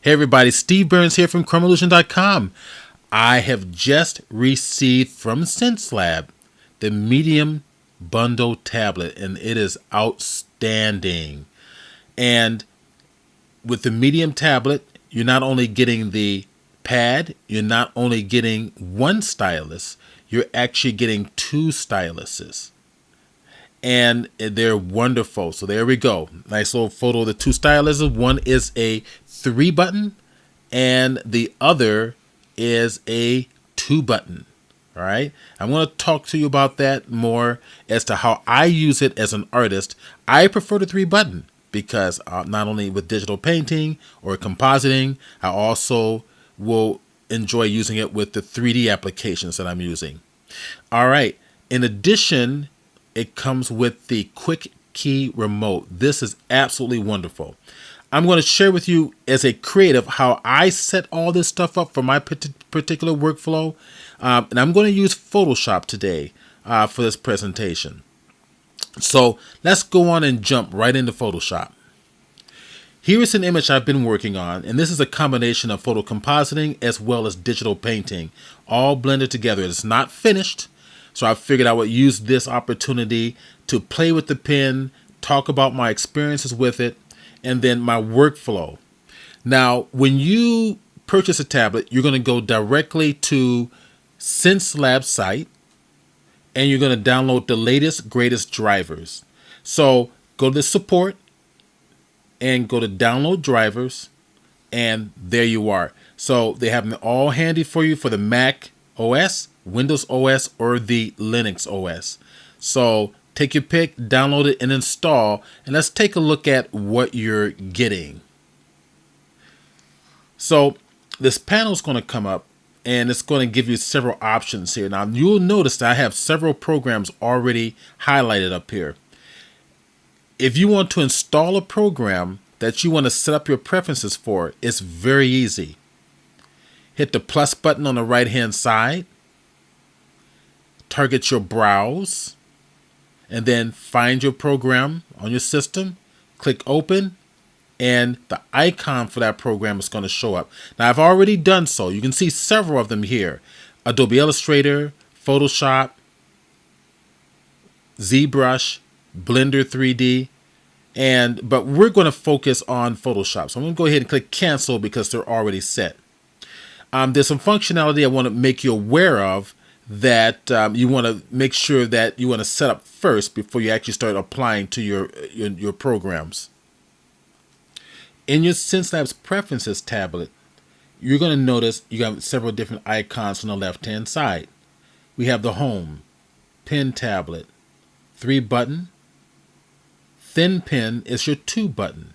Hey everybody, Steve Burns here from ChromeIllusion.com. I have just received from Xencelabs the Medium Bundle tablet, and it is outstanding. And with the Medium tablet, you're not only getting the pad, you're not only getting one stylus, you're actually getting two styluses. And they're wonderful. So there we go. Nice little photo of the two styluses. One is a 3-button and the other is a 2-button. All right. I'm going to talk to you about that more as to how I use it as an artist. I prefer the 3-button because not only with digital painting or compositing, I also will enjoy using it with the 3D applications that I'm using. All right. In addition, it comes with the quick key remote. This is absolutely wonderful. I'm going to share with you as a creative how I set all this stuff up for my particular workflow. And I'm going to use Photoshop today for this presentation. So let's go on and jump right into Photoshop. Here is an image I've been working on, and this is a combination of photo compositing as well as digital painting, all blended together. It's not finished, so I figured I would use this opportunity to play with the pen, talk about my experiences with it, and then my workflow. Now, when you purchase a tablet, you're going to go directly to Xencelabs site, and you're going to download the latest, greatest drivers. So go to support and go to download drivers, and there you are. So they have them all handy for you for the Mac OS, Windows OS, or the Linux OS. So take your pick, download it, and install. And let's take a look at what you're getting. So this panel is going to come up, and it's going to give you several options here. Now, you'll notice that I have several programs already highlighted up here. If you want to install a program that you want to set up your preferences for, it's very easy. Hit the plus button on the right-hand side, target your browse, and then find your program on your system, click open, and the icon for that program is going to show up. Now, I've already done so. You can see several of them here. Adobe Illustrator, Photoshop, ZBrush, Blender 3D, but we're going to focus on Photoshop. So I'm going to go ahead and click cancel because they're already set. There's some functionality I want to make you aware of that you want to make sure that you want to set up first before you actually start applying to your programs. In your Xencelabs Preferences tablet, you're going to notice you have several different icons on the left-hand side. We have the Home, Pen Tablet, 3-button. Thin Pen is your 2-button,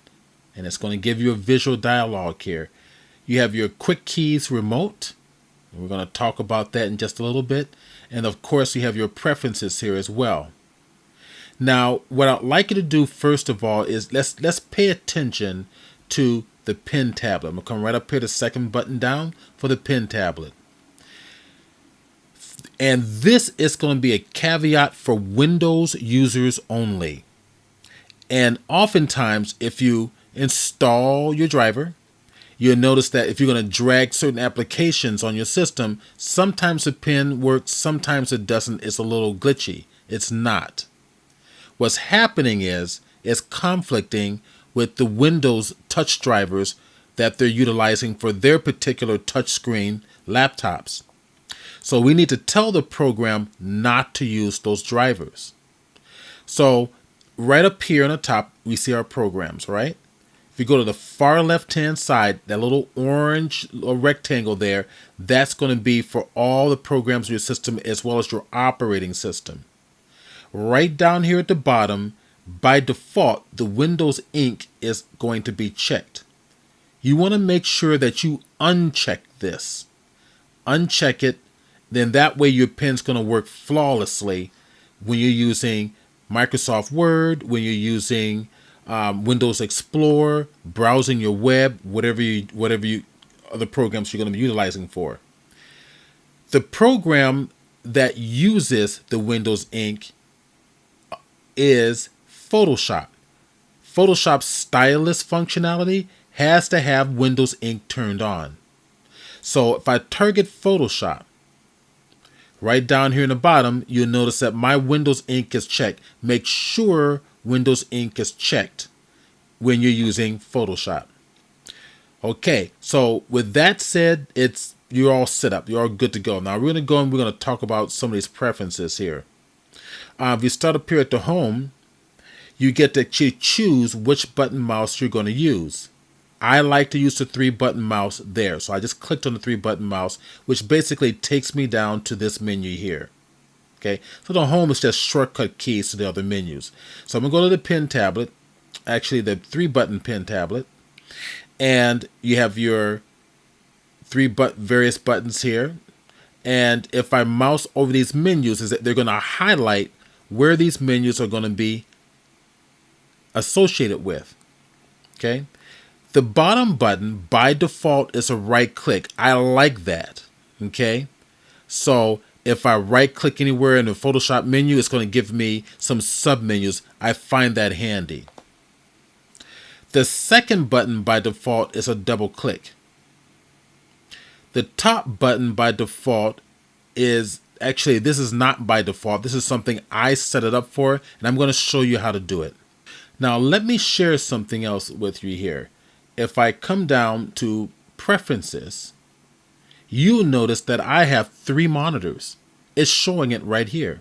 and it's going to give you a visual dialog here. You have your Quick Keys remote. We're going to talk about that in just a little bit. And of course, you have your preferences here as well. Now, what I'd like you to do first of all is let's pay attention to the Pen Tablet. I'm going to come right up here, the second button down for the Pen Tablet. And this is going to be a caveat for Windows users only. And oftentimes, if you install your driver, you'll notice that if you're going to drag certain applications on your system, sometimes the pen works, sometimes it doesn't. It's a little glitchy. It's not. What's happening is it's conflicting with the Windows touch drivers that they're utilizing for their particular touchscreen laptops. So we need to tell the program not to use those drivers. So right up here on the top, we see our programs, right? If you go to the far left-hand side, that little orange rectangle there, that's going to be for all the programs in your system as well as your operating system. Right down here at the bottom, by default, the Windows ink is going to be checked. You want to make sure that you uncheck this. Uncheck it, then that way your pen's going to work flawlessly when you're using Microsoft Word, when you're using Windows Explorer, browsing your web, whatever other programs you're going to be utilizing for. The program that uses the Windows ink is Photoshop. Photoshop's stylus functionality has to have Windows Ink turned on. So if I target Photoshop, right down here in the bottom, you'll notice that my Windows Ink is checked. Make sure Windows Ink is checked when you're using Photoshop. Okay, so with that said, you're all set up. You're all good to go. Now we're going to go and we're going to talk about some of these preferences here. If you start up here at the home, you get to choose which button mouse you're going to use. I like to use the 3-button mouse there. So I just clicked on the 3-button mouse, which basically takes me down to this menu here. Okay, so the home is just shortcut keys to the other menus. So I'm going to go to the pen tablet, actually the 3-button pen tablet, and you have your various buttons here. And if I mouse over these menus, is that they're going to highlight where these menus are going to be associated with. Okay. The bottom button by default is a right click. I like that. Okay. So if I right click anywhere in the Photoshop menu, it's going to give me some sub menus. I find that handy. The second button by default is a double click. The top button by default is actually, this is not by default. This is something I set it up for, and I'm going to show you how to do it. Now let me share something else with you here. If I come down to preferences, you'll notice that I have 3 monitors. It's showing it right here.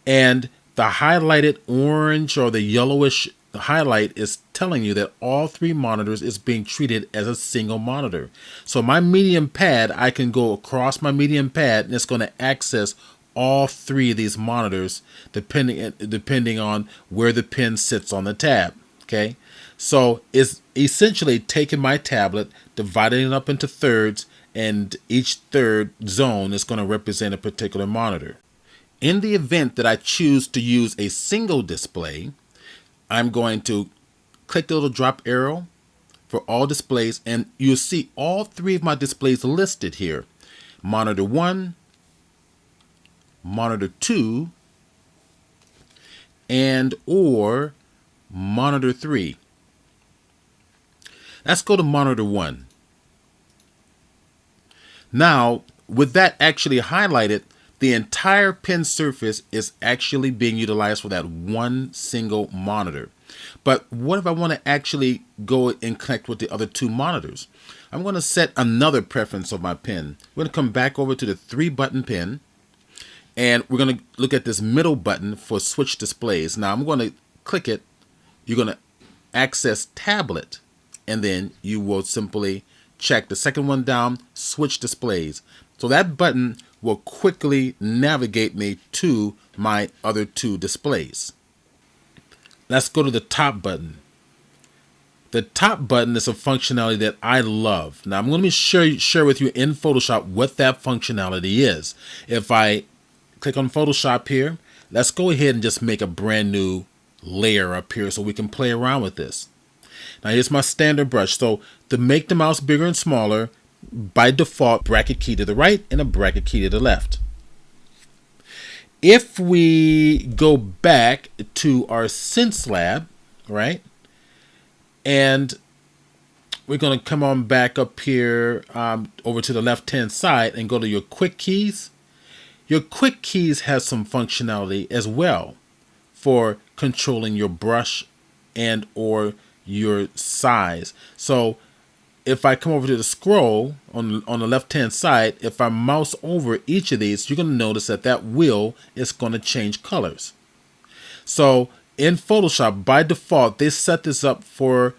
And the highlighted orange or the yellowish highlight is telling you that all 3 monitors is being treated as a single monitor. So my medium pad, I can go across my medium pad and it's going to access all 3 of these monitors depending on where the pen sits on the tab. Okay, so it's essentially taking my tablet, dividing it up into thirds, and each third zone is going to represent a particular monitor. In the event that I choose to use a single display, I'm going to click the little drop arrow for all displays, and you'll see all 3 of my displays listed here. Monitor 1, monitor 2, and or monitor 3. Let's go to monitor 1. Now, with that actually highlighted, the entire pen surface is actually being utilized for that one single monitor. But what if I want to actually go and connect with the other 2 monitors? I'm going to set another preference of my pen. We're going to come back over to the 3-button pen, and we're going to look at this middle button for switch displays. Now I'm going to click it. You're going to access tablet, and then you will simply check the second one down, switch displays. So that button will quickly navigate me to my other 2 displays. Let's go to the top button. The top button is a functionality that I love. Now I'm going to share with you in Photoshop what that functionality is. If I click on Photoshop here, let's go ahead and just make a brand new layer up here so we can play around with this. Now here's my standard brush. So to make the mouse bigger and smaller, by default, bracket key to the right and a bracket key to the left. If we go back to our Xencelabs, right, and we're going to come on back up here over to the left-hand side and go to your quick keys. Your quick keys has some functionality as well for controlling your brush and or your size. So if I come over to the scroll on the left-hand side, if I mouse over each of these, you're going to notice that that wheel is going to change colors. So in Photoshop, by default, they set this up for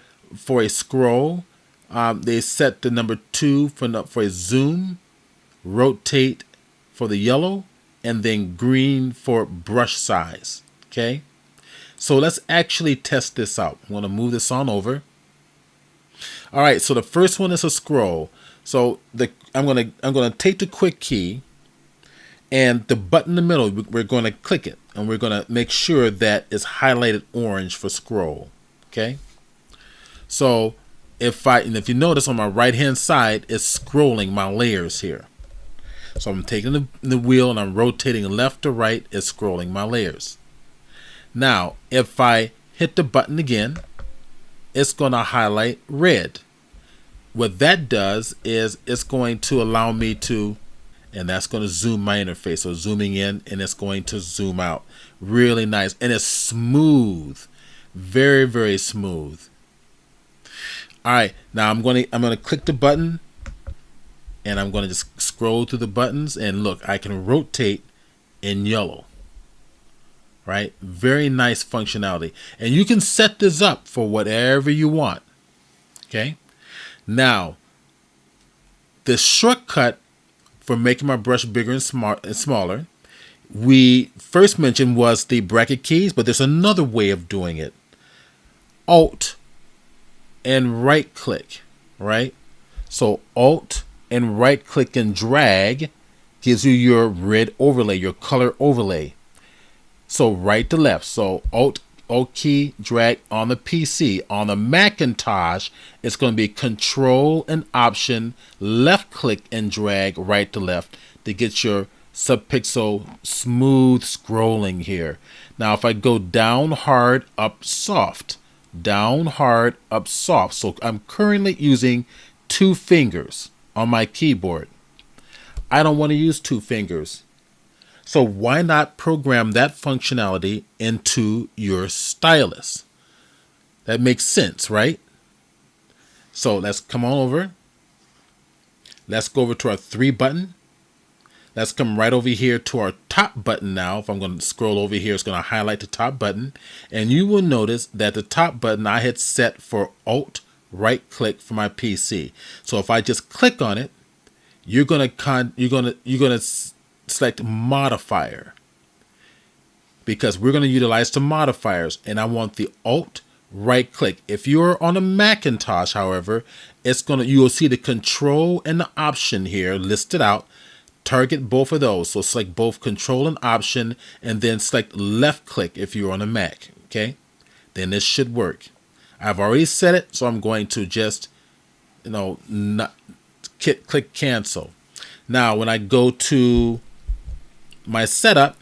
a scroll. They set the number 2 for a zoom, rotate for the yellow, and then green for brush size. Okay, so let's actually test this out. I'm going to move this on over. All right, so the first one is a scroll. So I'm gonna take the quick key, and the button in the middle, we're going to click it, and we're going to make sure that it's highlighted orange for scroll. Okay. So if you notice on my right hand side, it's scrolling my layers here. So I'm taking the wheel and I'm rotating left to right. It's scrolling my layers. Now, if I hit the button again, it's going to highlight red. What that does is it's going to allow me to, and that's going to zoom my interface. So zooming in, and it's going to zoom out. Really nice. And it's smooth. Very, very smooth. All right, now I'm going to click the button, and I'm going to just scroll through the buttons, and look, I can rotate in yellow. Right? Very nice functionality. And you can set this up for whatever you want. Okay? Now, the shortcut for making my brush bigger and smaller, we first mentioned was the bracket keys, but there's another way of doing it. Alt and right click, right? So Alt and right click and drag gives you your red overlay, your color overlay. So right to left. So Alt key, drag on the PC. On the Macintosh, it's going to be Control and Option, left click and drag right to left to get your subpixel smooth scrolling here. Now if I go down hard, up soft, down hard, up soft. So I'm currently using 2 fingers on my keyboard. I don't want to use 2 fingers. So why not program that functionality into your stylus? That makes sense, right? So let's come on over. Let's go over to our 3 button. Let's come right over here to our top button now. If I'm going to scroll over here, it's going to highlight the top button. And you will notice that the top button I had set for Alt right click for my PC. So if I just click on it, you're going to select modifier, because we're going to utilize the modifiers, and I want the Alt right click. If you're on a Macintosh, however, you will see the Control and the Option here listed out. Target both of those. So select both Control and Option, and then select left click if you're on a Mac. Okay, then this should work. I've already set it, so I'm going to just not click cancel. Now when I go to my setup,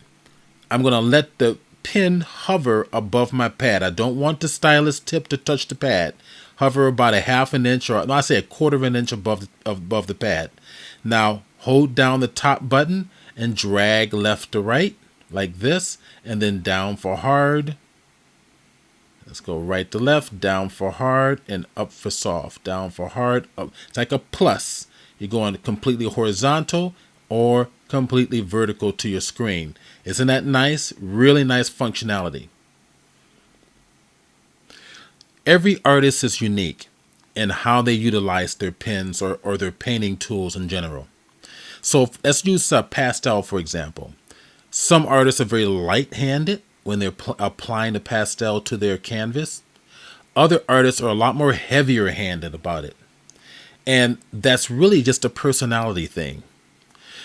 I'm going to let the pen hover above my pad. I don't want the stylus tip to touch the pad. Hover about a half an inch, or no, I say a quarter of an inch above the pad. Now hold down the top button and drag left to right like this, and then down for hard. Let's go right to left, down for hard, and up for soft. Down for hard, up. It's like a plus. You're going completely horizontal or completely vertical to your screen. Isn't that nice? Really nice functionality. Every artist is unique in how they utilize their pens or their painting tools in general. So let's use pastel, for example. Some artists are very light-handed when they're applying the pastel to their canvas. Other artists are a lot more heavier-handed about it. And that's really just a personality thing.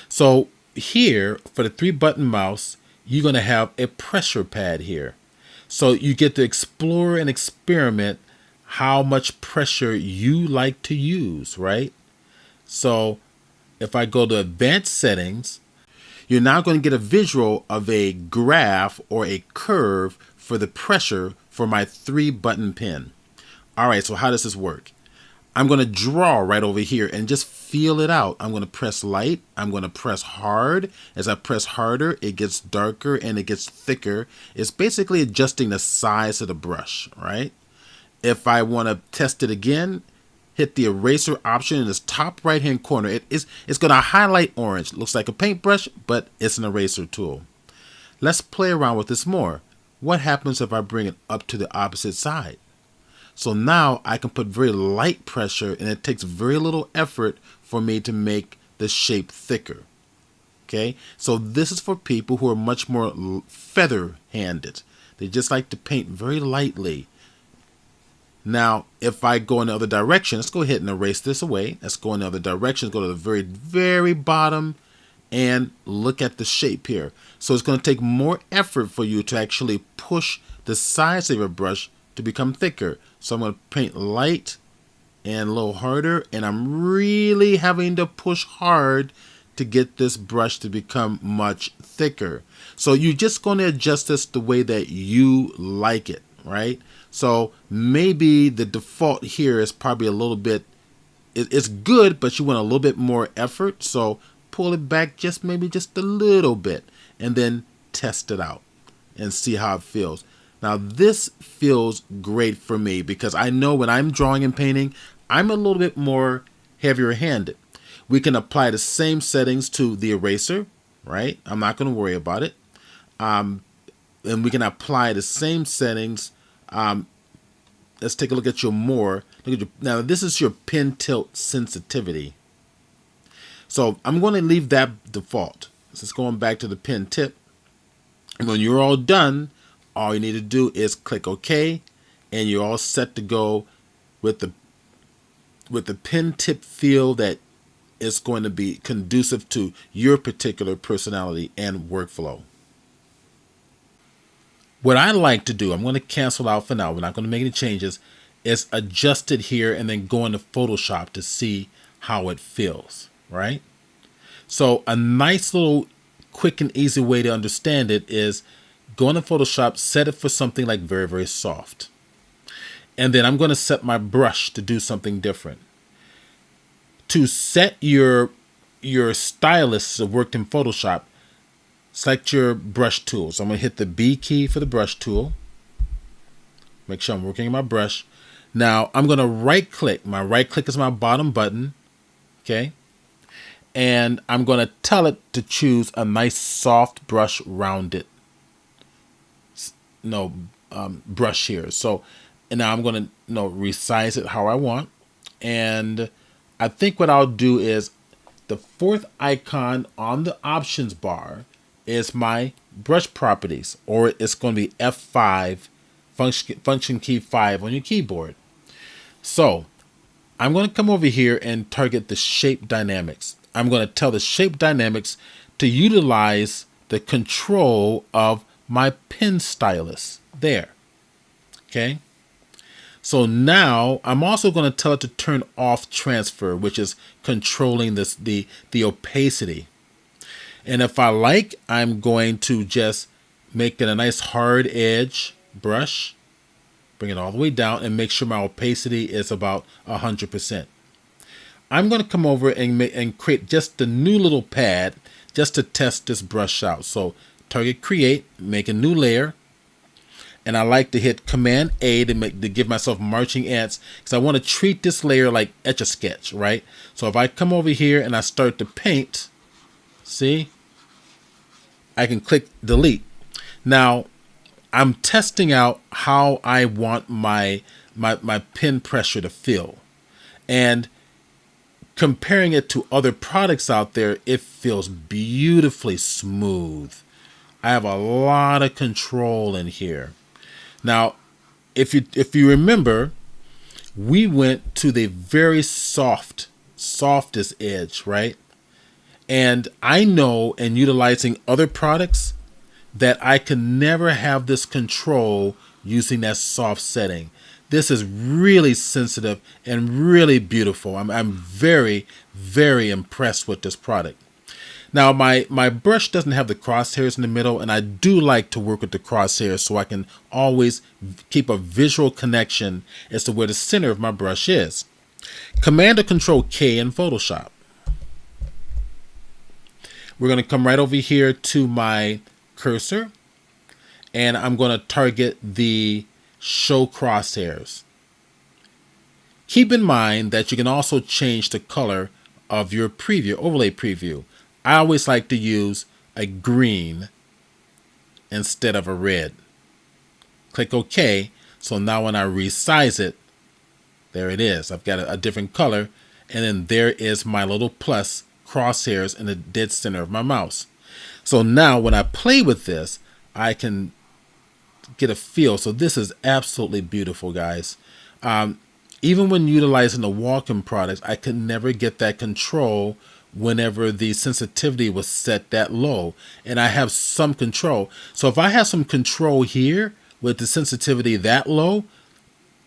So here, for the 3-button mouse, you're going to have a pressure pad here. So you get to explore and experiment how much pressure you like to use, right? So if I go to advanced settings, you're now going to get a visual of a graph or a curve for the pressure for my 3-button pen. All right, so how does this work? I'm going to draw right over here and just feel it out. I'm going to press light. I'm going to press hard. As I press harder, it gets darker and it gets thicker. It's basically adjusting the size of the brush, right? If I want to test it again, hit the eraser option in this top right-hand corner. It's going to highlight orange. It looks like a paintbrush, but it's an eraser tool. Let's play around with this more. What happens if I bring it up to the opposite side? So now I can put very light pressure, and it takes very little effort for me to make the shape thicker. Okay, so this is for people who are much more feather-handed. They just like to paint very lightly. Now, if I go in the other direction, let's go ahead and erase this away. Let's go in the other direction, go to the very, very bottom, and look at the shape here. So it's going to take more effort for you to actually push the size of your brush to become thicker. So I'm going to paint light and a little harder, and I'm really having to push hard to get this brush to become much thicker. So you're just going to adjust this the way that you like it, right? So maybe the default here is probably a little bit, it's good, but you want a little bit more effort. So pull it back maybe just a little bit and then test it out and see how it feels. Now this feels great for me because I know when I'm drawing and painting, I'm a little bit more heavier handed. We can apply the same settings to the eraser, right? I'm not going to worry about it. And we can apply the same settings. Let's take a look at your more. Now this is your pen tilt sensitivity. So I'm going to leave that default. So it's going back to the pen tip. And when you're all done, all you need to do is click OK, and you're all set to go with the pen tip feel that is going to be conducive to your particular personality and workflow. What I like to do, I'm going to cancel out for now, we're not going to make any changes, is adjust it here and then go into Photoshop to see how it feels, right? So a nice little quick and easy way to understand it is go into Photoshop, set it for something like very, very soft. And then I'm going to set my brush to do something different. To set your stylus that worked in Photoshop, select your brush tool. So I'm going to hit the B key for the brush tool. Make sure I'm working on my brush. Now I'm going to right click. My right click is my bottom button. Okay. And I'm going to tell it to choose a nice soft brush rounded. Brush here. So and now I'm going to resize it how I want. And I think what I'll do is the fourth icon on the options bar is my brush properties, or it's going to be F5, function key 5 on your keyboard. So I'm going to come over here and target the shape dynamics. I'm going to tell the shape dynamics to utilize the control of my pen stylus there. Okay. So now I'm also going to tell it to turn off transfer, which is controlling the opacity. And if I like, I'm going to just make it a nice hard edge brush, bring it all the way down, and make sure my opacity is about 100%. I'm going to come over and create just a new little pad just to test this brush out. So target create, make a new layer. And I like to hit Command A to give myself marching ants because I want to treat this layer like Etch-a-Sketch, right? So if I come over here and I start to paint, see, I can click delete. Now I'm testing out how I want my pen pressure to feel, and comparing it to other products out there, it feels beautifully smooth. I have a lot of control in here. Now, if you remember, we went to the very softest edge, right? And I know in utilizing other products that I can never have this control using that soft setting. This is really sensitive and really beautiful. I'm very, very impressed with this product. Now, my brush doesn't have the crosshairs in the middle, and I do like to work with the crosshairs so I can always keep a visual connection as to where the center of my brush is. Command or Control K in Photoshop. We're going to come right over here to my cursor, and I'm going to target the Show Crosshairs. Keep in mind that you can also change the color of your overlay preview. I always like to use a green instead of a red. Click OK. So now when I resize it, there it is. I've got a different color. And then there is my little plus crosshairs in the dead center of my mouse. So now when I play with this, I can get a feel. So this is absolutely beautiful, guys. Even when utilizing the walk-in products, I could never get that control whenever the sensitivity was set that low, and I have some control. So if I have some control here with the sensitivity that low,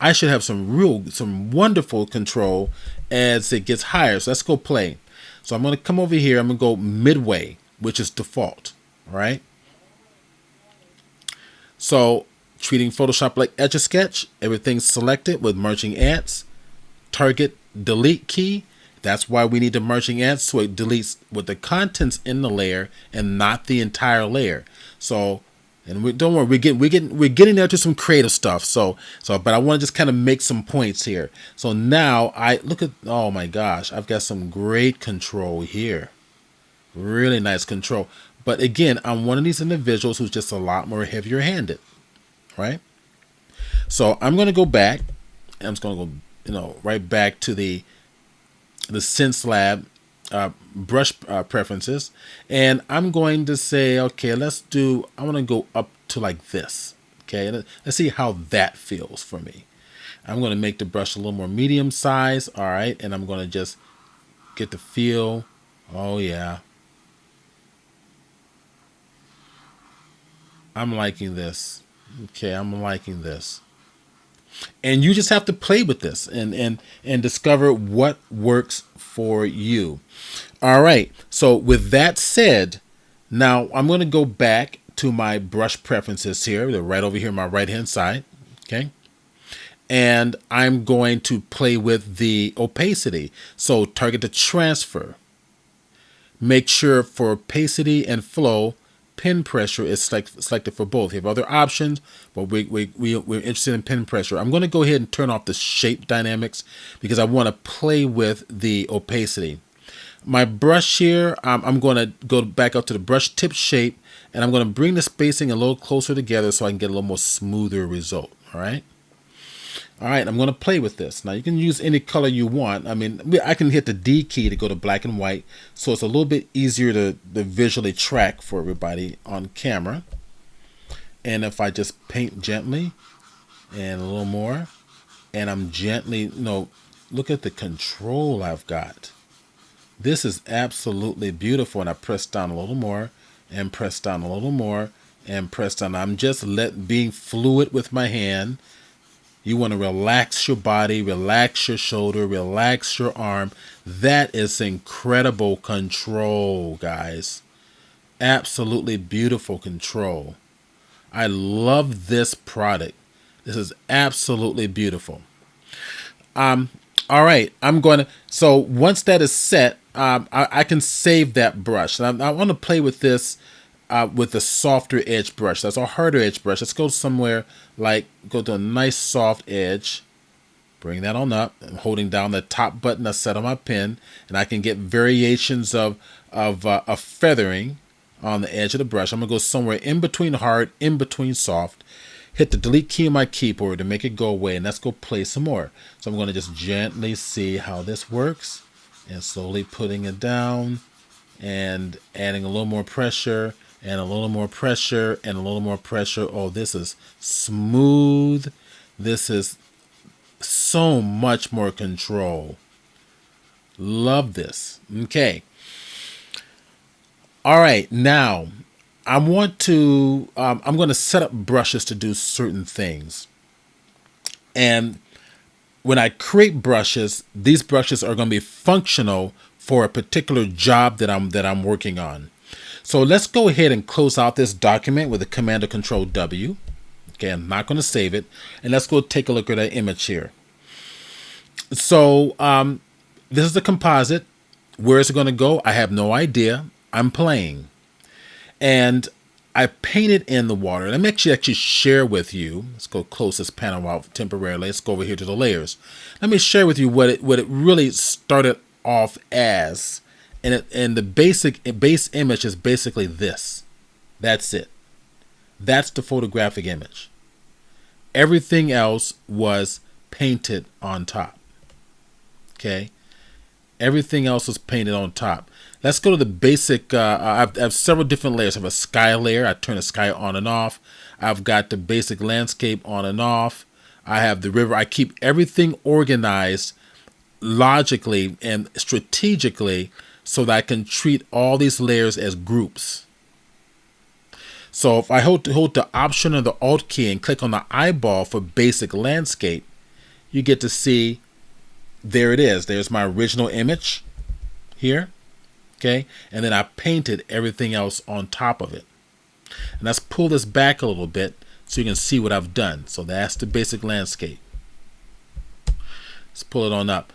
I should have some wonderful control as it gets higher. So let's go play. So I'm going to come over here. I'm going to go midway, which is default. All right. So treating Photoshop like Etch-a-Sketch. Everything's selected with merging ants. Target delete key. That's why we need the merging ants, so it deletes with the contents in the layer and not the entire layer. So, and don't worry, we're getting there to some creative stuff. But I want to just kind of make some points here. So now I look at, oh my gosh, I've got some great control here. Really nice control. But again, I'm one of these individuals who's just a lot more heavier handed, right? So I'm going to go back. I'm just going to go, right back to the Xencelabs brush preferences, and I'm going to say, okay, I want to go up to like this. Okay, let's see how that feels for me. I'm going to make the brush a little more medium size. All right, and I'm going to just get the feel. Oh yeah, I'm liking this. Okay, I'm liking this. And you just have to play with this and discover what works for you. All right. So with that said, now I'm going to go back to my brush preferences here. They're right over here on my right hand side. Okay. And I'm going to play with the opacity. So target the transfer. Make sure for opacity and flow, pin pressure is selected for both. You have other options, but we're interested in pin pressure. I'm going to go ahead and turn off the shape dynamics because I want to play with the opacity. My brush here, I'm going to go back up to the brush tip shape, and I'm going to bring the spacing a little closer together so I can get a little more smoother result. All right. All right, I'm going to play with this. Now, you can use any color you want. I mean, I can hit the D key to go to black and white, so it's a little bit easier to visually track for everybody on camera. And if I just paint gently and a little more, and I'm gently, look at the control I've got. This is absolutely beautiful. And I press down a little more and press down a little more and press down. I'm just being fluid with my hand. You want to relax your body, relax your shoulder, relax your arm. That is incredible control, guys. Absolutely beautiful control. I love this product. This is absolutely beautiful. All right, so once that is set, I can save that brush. And I want to play with this with a softer edge brush. That's a harder edge brush. Let's go somewhere go to a nice soft edge. Bring that on up. I'm holding down the top button I set on my pen, and I can get variations of feathering on the edge of the brush. I'm gonna go somewhere in between hard, in between soft. Hit the delete key on my keyboard to make it go away, and let's go play some more. So I'm going to just gently see how this works, and slowly putting it down and adding a little more pressure and a little more pressure and a little more pressure. Oh, this is smooth. This is so much more control. Love this. Okay. All right. Now I'm going to set up brushes to do certain things. And when I create brushes, these brushes are going to be functional for a particular job that I'm working on. So let's go ahead and close out this document with a Command or Control W. Okay, I'm not going to save it. And let's go take a look at that image here. So this is the composite. Where is it going to go? I have no idea. I'm playing. And I painted in the water. Let me actually share with you. Let's go close this panel out temporarily. Let's go over here to the layers. Let me share with you what it really started off as. And the base image is basically this. That's it. That's the photographic image. Everything else was painted on top. Okay? Everything else was painted on top. Let's go to the basic. I have several different layers. I have a sky layer. I turn the sky on and off. I've got the basic landscape on and off. I have the river. I keep everything organized logically and strategically so that I can treat all these layers as groups. So if I hold the Option or the Alt key and click on the eyeball for basic landscape, you get to see, there it is. There's my original image here. Okay, and then I painted everything else on top of it. And let's pull this back a little bit so you can see what I've done. So that's the basic landscape. Let's pull it on up.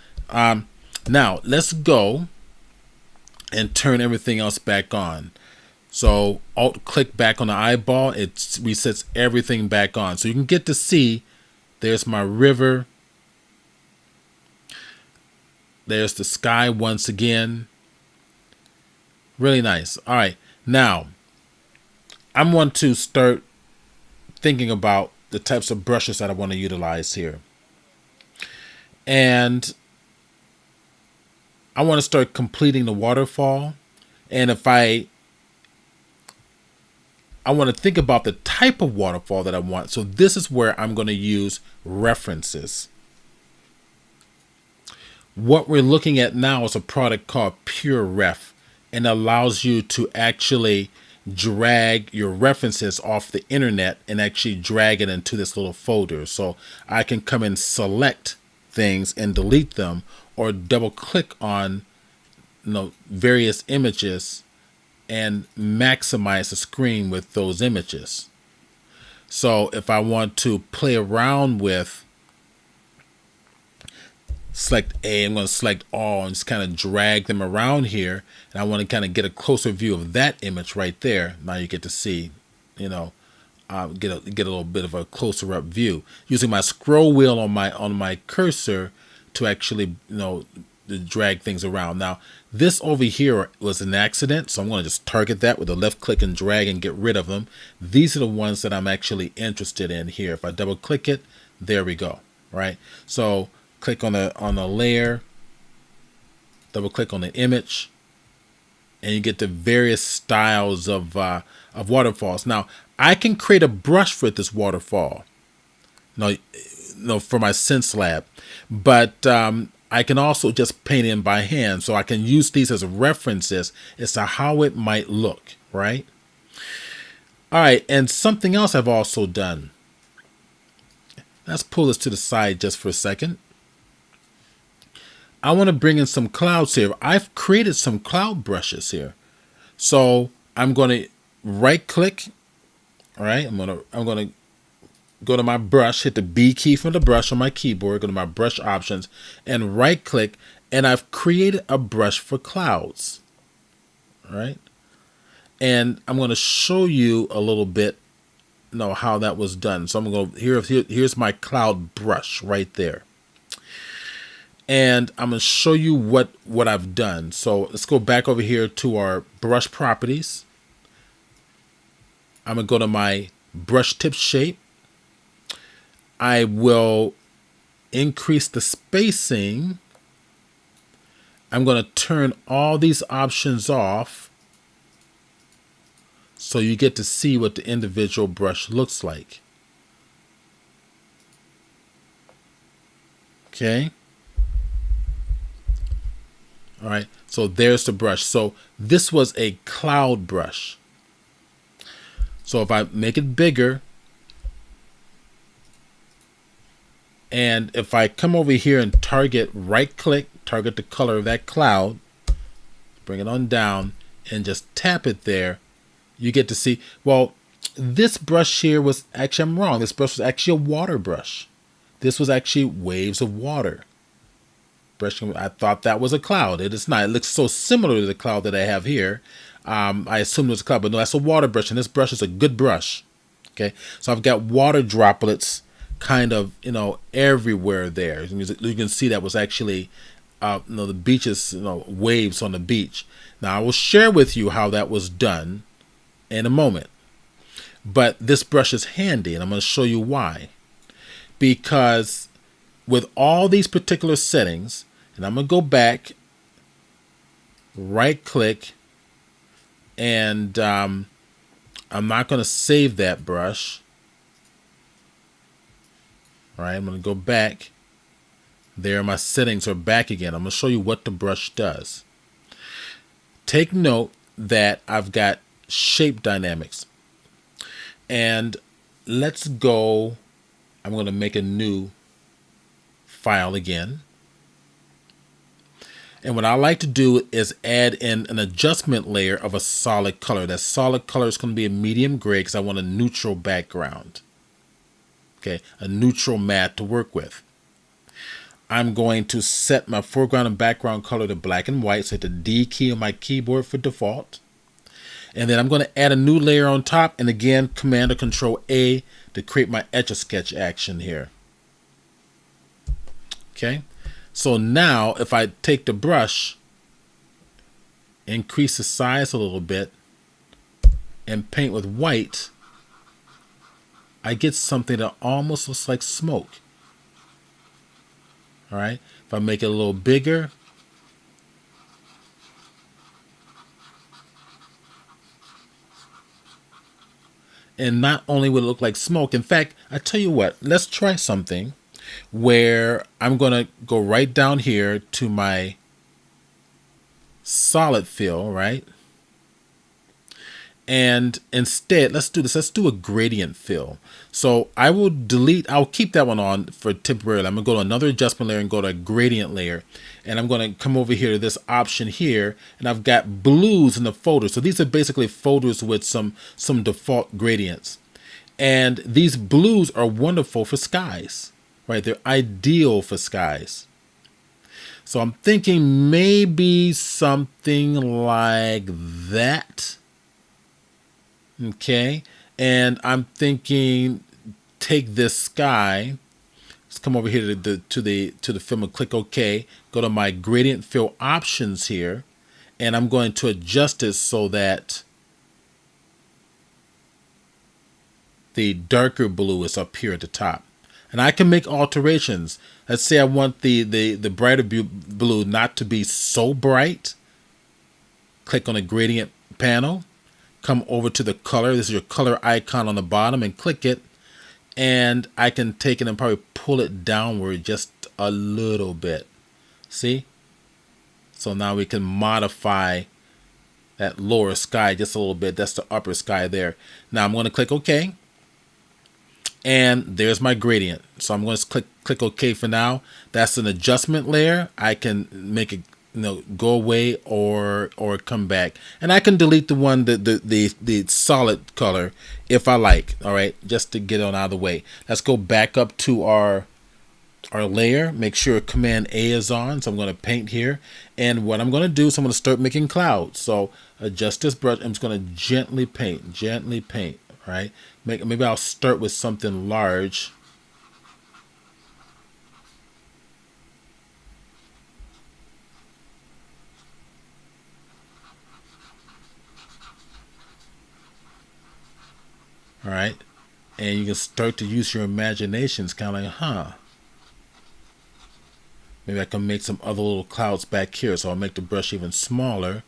Now let's go and turn everything else back on. So Alt click back on the eyeball, it resets everything back on. So you can get to see, there's my river. There's the sky once again. Really nice. All right, now I'm going to start thinking about the types of brushes that I want to utilize here. And I want to start completing the waterfall. And if I want to think about the type of waterfall that I want. So this is where I'm going to use references. What we're looking at now is a product called Pure Ref, and allows you to actually drag your references off the internet and actually drag it into this little folder. So I can come and select things and delete them, or double click on various images and maximize the screen with those images. So if I want to play around with, select A, I'm going to select all and just kind of drag them around here. And I want to kind of get a closer view of that image right there. Now you get to see, get a little bit of a closer up view using my scroll wheel on my cursor to actually, to drag things around. Now, this over here was an accident, so I'm going to just target that with a left click and drag and get rid of them. These are the ones that I'm actually interested in here. If I double click it, there we go. Right. So click on the layer, double click on the image, and you get the various styles of waterfalls. Now, I can create a brush for this waterfall. No, for my Xencelab, but I can also just paint in by hand, so I can use these as references as to how it might look, right? All right, and something else I've also done. Let's pull this to the side just for a second. I want to bring in some clouds here. I've created some cloud brushes here. So I'm going to right click. All right, I'm going to go to my brush, hit the B key from the brush on my keyboard, go to my brush options, and right click, and I've created a brush for clouds. All right, and I'm going to show you a little bit, how that was done. So I'm going to here's my cloud brush right there, and I'm going to show you what I've done. So let's go back over here to our brush properties. I'm going to go to my brush tip shape. I will increase the spacing. I'm going to turn all these options off so you get to see what the individual brush looks like. Okay. All right. So there's the brush. So this was a cloud brush. So if I make it bigger, and if I come over here and right click, target the color of that cloud, bring it on down and just tap it there, you get to see, well, this brush here was actually, I'm wrong. This brush was actually a water brush. This was actually waves of water. I thought that was a cloud. It is not. It looks so similar to the cloud that I have here. I assumed it was a cloud, but no, that's a water brush, and this brush is a good brush. Okay, so I've got water droplets kind of, everywhere there. You can see that was actually, the beaches, waves on the beach. Now I will share with you how that was done in a moment. But this brush is handy, and I'm going to show you why. Because with all these particular settings, and I'm going to go back, right click, and I'm not going to save that brush. All right, I'm going to go back. There, my settings are back again. I'm going to show you what the brush does. Take note that I've got shape dynamics. And let's go, I'm going to make a new file again. And what I like to do is add in an adjustment layer of a solid color. That solid color is going to be a medium gray because I want a neutral background. Okay, a neutral matte to work with. I'm going to set my foreground and background color to black and white, so hit the D key on my keyboard for default. And then I'm going to add a new layer on top, and again, Command or Control A to create my Etch-a-Sketch action here. Okay, so now if I take the brush, increase the size a little bit, and paint with white, I get something that almost looks like smoke. All right, if I make it a little bigger, and not only would it look like smoke, in fact, I tell you what, let's try something where I'm going to go right down here to my solid fill, right? And instead, let's do this. Let's do a gradient fill. So I will delete, I'll keep that one on for temporarily. I'm going to go to another adjustment layer and go to a gradient layer. And I'm going to come over here to this option here. And I've got blues in the folder. So these are basically folders with some default gradients. And these blues are wonderful for skies, right? They're ideal for skies. So I'm thinking maybe something like that. Okay, and I'm thinking take this sky. Let's come over here to the film and click OK. Go to my gradient fill options here, and I'm going to adjust it so that the darker blue is up here at the top. And I can make alterations. Let's say I want the brighter blue not to be so bright. Click on the gradient panel. Come over to the color. This is your color icon on the bottom, and click it. And I can take it and probably pull it downward just a little bit. See? So now we can modify that lower sky just a little bit. That's the upper sky there. Now I'm going to click OK. And there's my gradient. So I'm going to click OK for now. That's an adjustment layer. I can make it go away or come back, and I can delete the one the solid color if I like. All right, just to get on out of the way. Let's go back up to our layer. Make sure Command A is on. So I'm going to paint here, and what I'm going to do is I'm going to start making clouds. So adjust this brush. I'm just going to gently paint. Right. Maybe I'll start with something large. All right, and you can start to use your imagination. It's kind of like, maybe I can make some other little clouds back here. So I'll make the brush even smaller.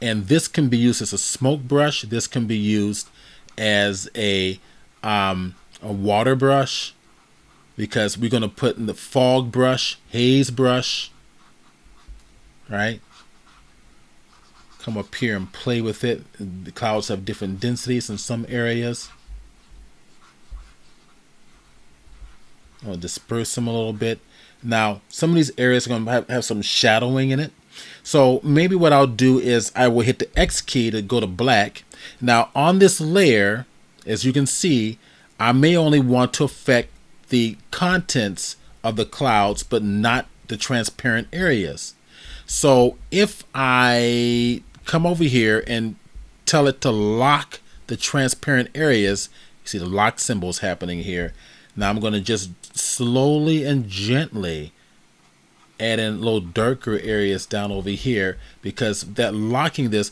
And this can be used as a smoke brush. This can be used as a water brush, because we're going to put in the fog brush, haze brush, right? Come up here and play with it. The clouds have different densities in some areas. I'll disperse them a little bit. Now, some of these areas are going to have some shadowing in it. So maybe what I'll do is I will hit the X key to go to black. Now on this layer, as you can see, I may only want to affect the contents of the clouds, but not the transparent areas. So if I come over here and tell it to lock the transparent areas, you see the lock symbols happening here. Now I'm going to just slowly and gently add in little darker areas down over here, because that locking the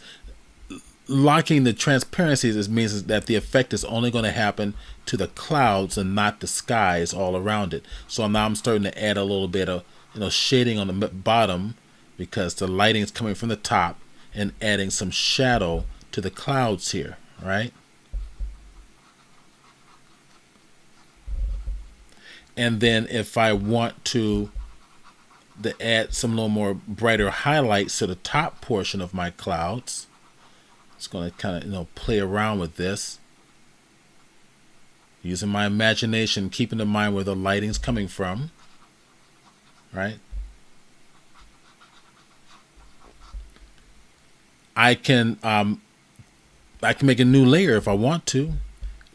transparencies means that the effect is only going to happen to the clouds and not the skies all around it. So now I'm starting to add a little bit of shading on the bottom, because the lighting is coming from the top, and adding some shadow to the clouds here, right? And then if I want to add some little more brighter highlights to the top portion of my clouds, it's going to kind of play around with this, using my imagination, keeping in mind where the lighting's coming from, right? I can I can make a new layer if I want to.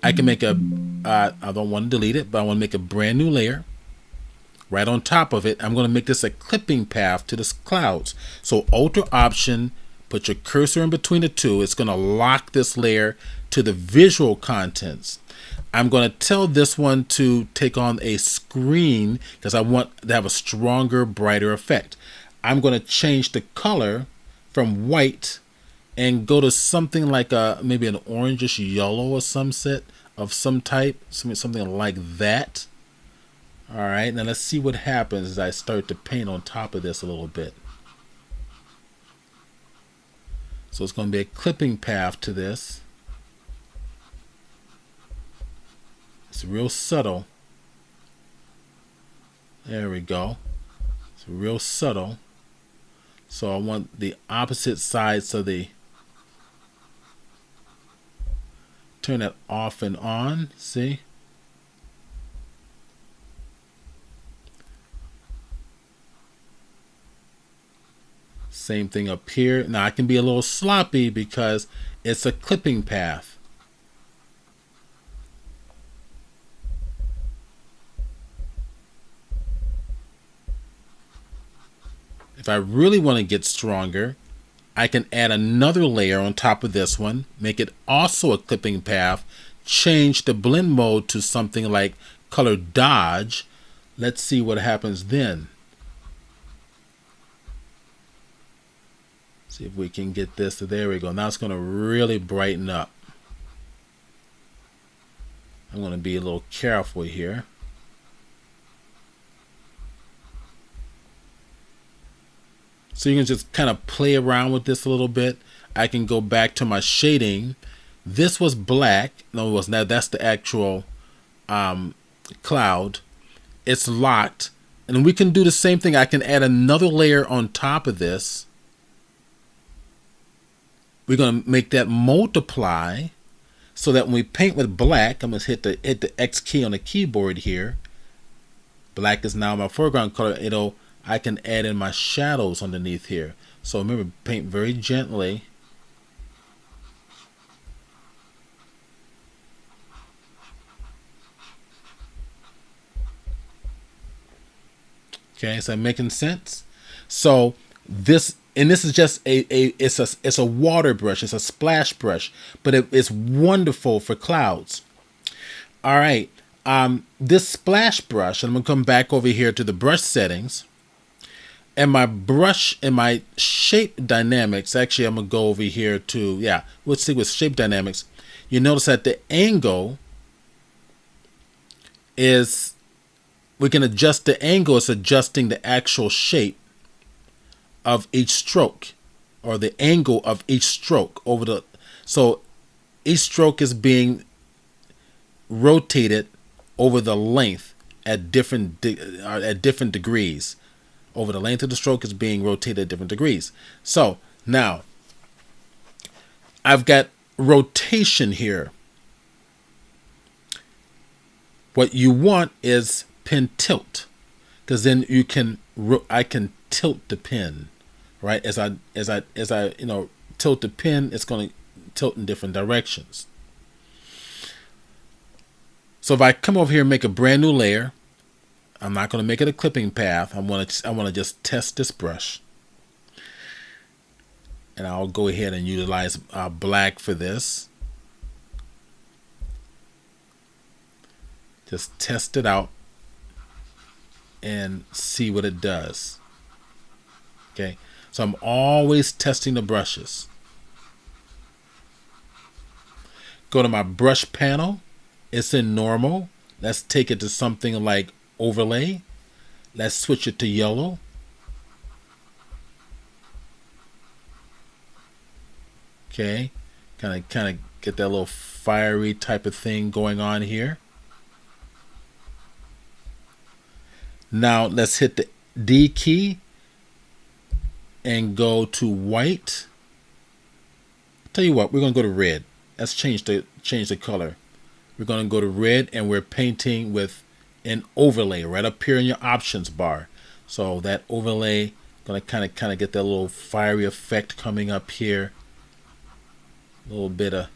I can make a, I don't want to delete it, but I want to make a brand new layer. Right on top of it, I'm going to make this a clipping path to the clouds. So Alt or Option, put your cursor in between the two. It's going to lock this layer to the visual contents. I'm going to tell this one to take on a screen because I want to have a stronger, brighter effect. I'm going to change the color from white and go to something like maybe an orangish yellow or some type, something like that. All right, now let's see what happens as I start to paint on top of this a little bit. So it's going to be a clipping path to this. It's real subtle. There we go. It's real subtle. So I want the opposite sides of the, turn that off and on, see? Same thing up here. Now I can be a little sloppy because it's a clipping path. If I really want to get stronger, I can add another layer on top of this one, make it also a clipping path, change the blend mode to something like color dodge. Let's see what happens then. See if we can get this. There we go. Now it's going to really brighten up. I'm going to be a little careful here. So you can just kind of play around with this a little bit. I can go back to my shading. This was black. No, it wasn't. Now that's the actual cloud. It's locked. And we can do the same thing. I can add another layer on top of this. We're going to make that multiply so that when we paint with black, I'm going to hit the X key on the keyboard here. Black is now my foreground color. I can add in my shadows underneath here. So remember, paint very gently. Okay, is that making sense? So this is just it's a water brush, it's a splash brush, but it's wonderful for clouds. All right, this splash brush, and I'm gonna come back over here to the brush settings, and my brush and my shape dynamics. Actually, I'm gonna go over here to let's see with shape dynamics. You notice that the angle is, we can adjust the angle. It's adjusting the actual shape of each stroke, or the angle of each stroke over the, so each stroke is being rotated over the length at different degrees. Over the length of the stroke is being rotated at different degrees. So now I've got rotation here. What you want is pen tilt, because then I can tilt the pen. Right, as I tilt the pen, it's going to tilt in different directions. So if I come over here and make a brand new layer, I'm not going to make it a clipping path. I want to just test this brush, and I'll go ahead and utilize black for this. Just test it out and see what it does. Okay. So I'm always testing the brushes. Go to my brush panel. It's in normal. Let's take it to something like overlay. Let's switch it to yellow. Okay. Kind of get that little fiery type of thing going on here. Now let's hit the D key and go to white. Tell you what, we're gonna go to red. Let's change the color. We're gonna go to red, and we're painting with an overlay right up here in your options bar. So that overlay, gonna kind of get that little fiery effect coming up here. A little bit of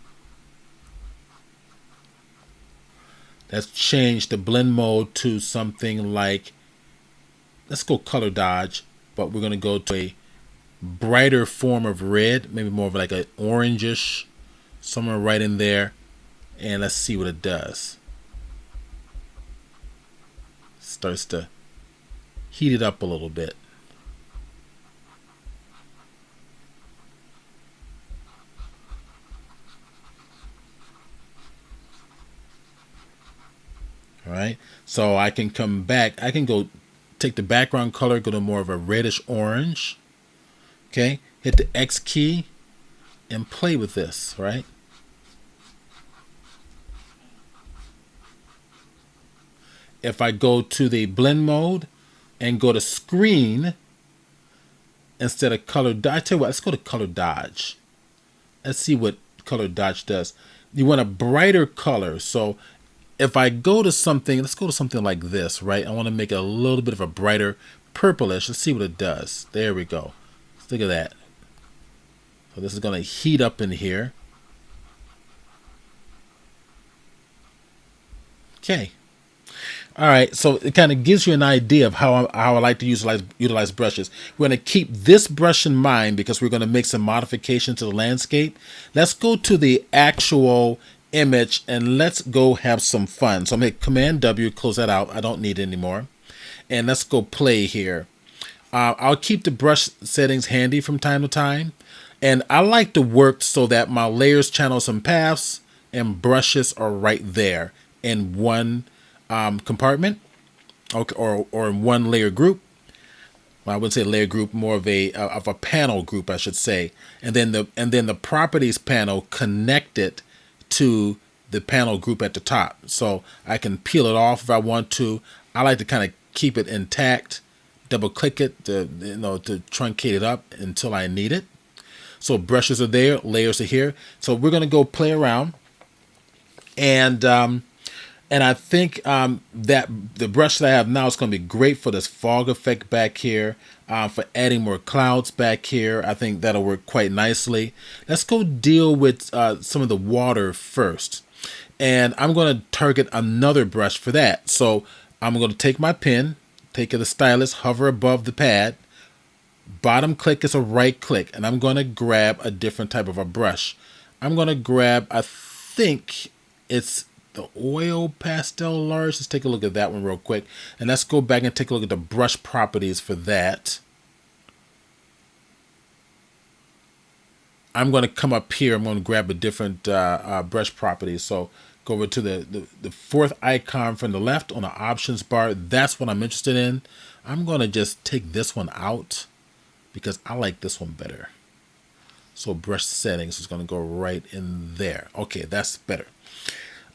Let's change the blend mode to something like, let's go color dodge, but we're going to go to a brighter form of red, maybe more of like an orangish, somewhere right in there. And let's see what it does. Starts to heat it up a little bit. All right, so I can come back. I can go take the background color, go to more of a reddish orange. Okay, hit the X key and play with this, right? If I go to the blend mode and go to screen instead of color dodge, I tell you what, let's go to color dodge. Let's see what color dodge does. You want a brighter color, so if I go to something, let's go to something like this, right? I want to make it a little bit of a brighter purplish. Let's see what it does. There we go. Let's look at that. So this is going to heat up in here. Okay. All right, so it kind of gives you an idea of how I like to utilize brushes. We're going to keep this brush in mind because we're going to make some modifications to the landscape. Let's go to the actual image and let's go have some fun. So I'm going to Command W, close that out. I don't need it anymore. And let's go play here. I'll keep the brush settings handy from time to time. And I like to work so that my layers, channels, and paths and brushes are right there in one compartment or in one layer group. Well, I wouldn't say layer group, more of a panel group, I should say. And then the properties panel connected to the panel group at the top. So I can peel it off if I want to. I like to kind of keep it intact, double click it to truncate it up until I need it. So brushes are there, layers are here. So we're going to go play around. And I think that the brush that I have now is going to be great for this fog effect back here, for adding more clouds back here. I think that'll work quite nicely. Let's go deal with some of the water first. And I'm going to target another brush for that. So I'm going to take my pen, take the stylus, hover above the pad. Bottom click is a right click, and I'm going to grab a different type of a brush. I'm going to grab, I think it's the oil pastel large. Let's take a look at that one real quick. And let's go back and take a look at the brush properties for that. I'm going to come up here. I'm going to grab a different brush properties. So go over to the fourth icon from the left on the options bar. That's what I'm interested in. I'm going to just take this one out because I like this one better. So brush settings is going to go right in there. Okay, that's better.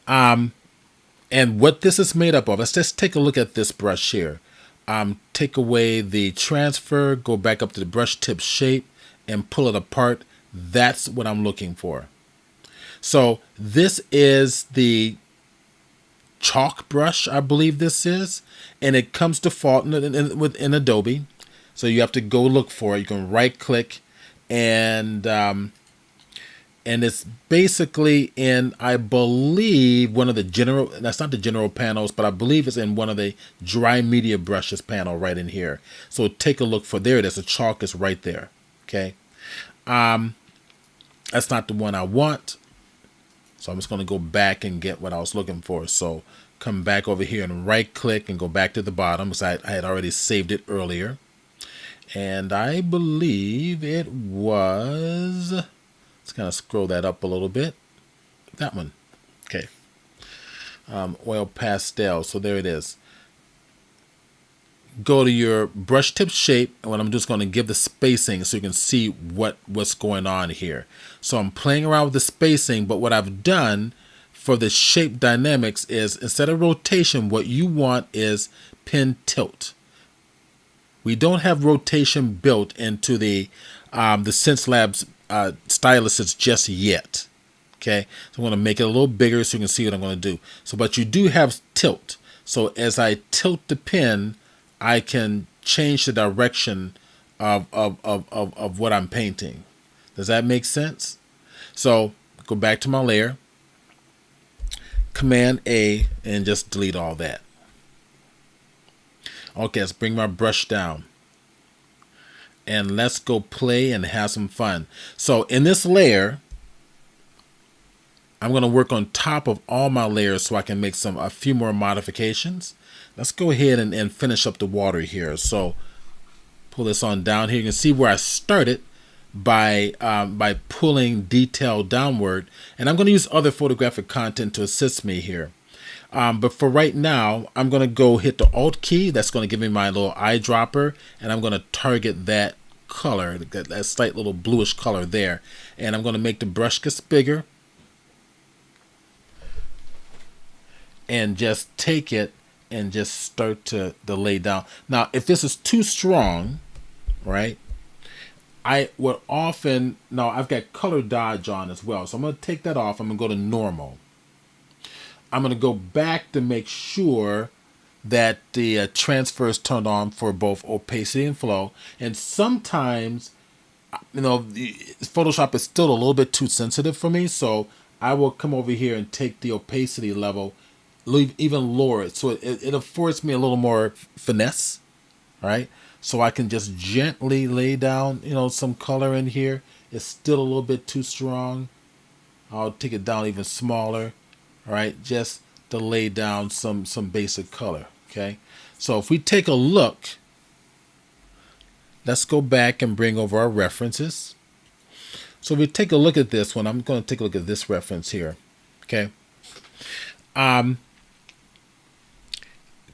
And what this is made up of, let's just take a look at this brush here. Take away the transfer, go back up to the brush tip shape and pull it apart. That's what I'm looking for. So this is the chalk brush, I believe this is, and it comes default within Adobe. So you have to go look for it. You can right click and it's basically in, I believe, one of the general, that's not the general panels, but I believe it's in one of the dry media brushes panel right in here. So take a look for, there it is, the chalk is right there. Okay. That's not the one I want. So I'm just going to go back and get what I was looking for. So come back over here and right click and go back to the bottom because I had already saved it earlier. And I believe it was, let's kind of scroll that up a little bit. That one. Okay. Oil pastel. So there it is. Go to your brush tip shape, and I'm just going to give the spacing so you can see what's going on here. So I'm playing around with the spacing, but what I've done for the shape dynamics is instead of rotation, what you want is pin tilt. We don't have rotation built into the Xencelabs styluses just yet. Okay, so I'm going to make it a little bigger so you can see what I'm going to do. So, but you do have tilt. So as I tilt the pen, I can change the direction of what I'm painting. Does that make sense? So go back to my layer, Command A and just delete all that. Okay, let's bring my brush down. And let's go play and have some fun. So in this layer, I'm going to work on top of all my layers so I can make a few more modifications. Let's go ahead and finish up the water here. So pull this on down here. You can see where I started by pulling detail downward. And I'm going to use other photographic content to assist me here. But for right now, I'm going to go hit the Alt key. That's going to give me my little eyedropper. And I'm going to target that color, that slight little bluish color there. And I'm going to make the brush get bigger. And just take it and just start to lay down. Now, if this is too strong, right, I would often, now I've got color dodge on as well. So I'm going to take that off. I'm going to go to normal. I'm going to go back to make sure that the transfer is turned on for both opacity and flow. And sometimes, Photoshop is still a little bit too sensitive for me. So I will come over here and take the opacity level, even lower it. So it affords me a little more finesse, right? So I can just gently lay down, some color in here. It's still a little bit too strong. I'll take it down even smaller, all right? Just to lay down some basic color, okay? So if we take a look, let's go back and bring over our references. So if we take a look at this one, I'm going to take a look at this reference here, okay?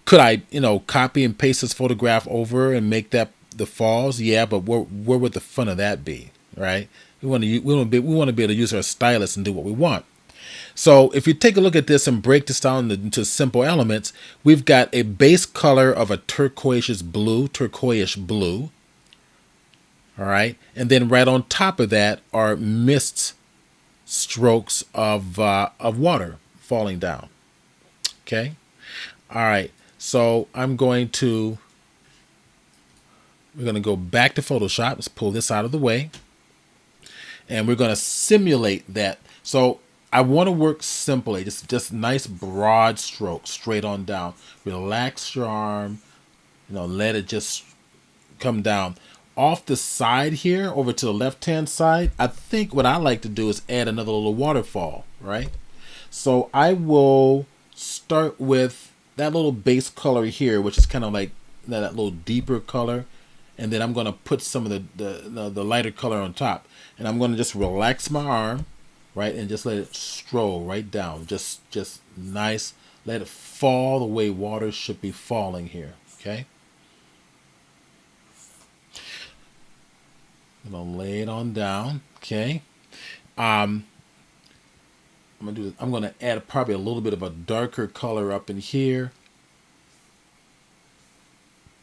Could I, copy and paste this photograph over and make that the falls? Yeah, but where would the fun of that be, right? We want to be able to use our stylus and do what we want. So if you take a look at this and break this down into simple elements, we've got a base color of a turquoise blue, all right, and then right on top of that are mist strokes of water falling down. Okay, all right. So we're going to go back to Photoshop. Let's pull this out of the way. And we're going to simulate that. So I want to work simply, just nice broad strokes straight on down. Relax your arm, let it just come down. Off the side here, over to the left-hand side, I think what I like to do is add another little waterfall, right? So I will start with that little base color here, which is kind of like that little deeper color, and then I'm going to put some of the lighter color on top, and I'm going to just relax my arm, right, and just let it stroll right down, just nice, let it fall the way water should be falling here. Okay, I'm going to lay it on down. Okay, I'm going to add probably a little bit of a darker color up in here.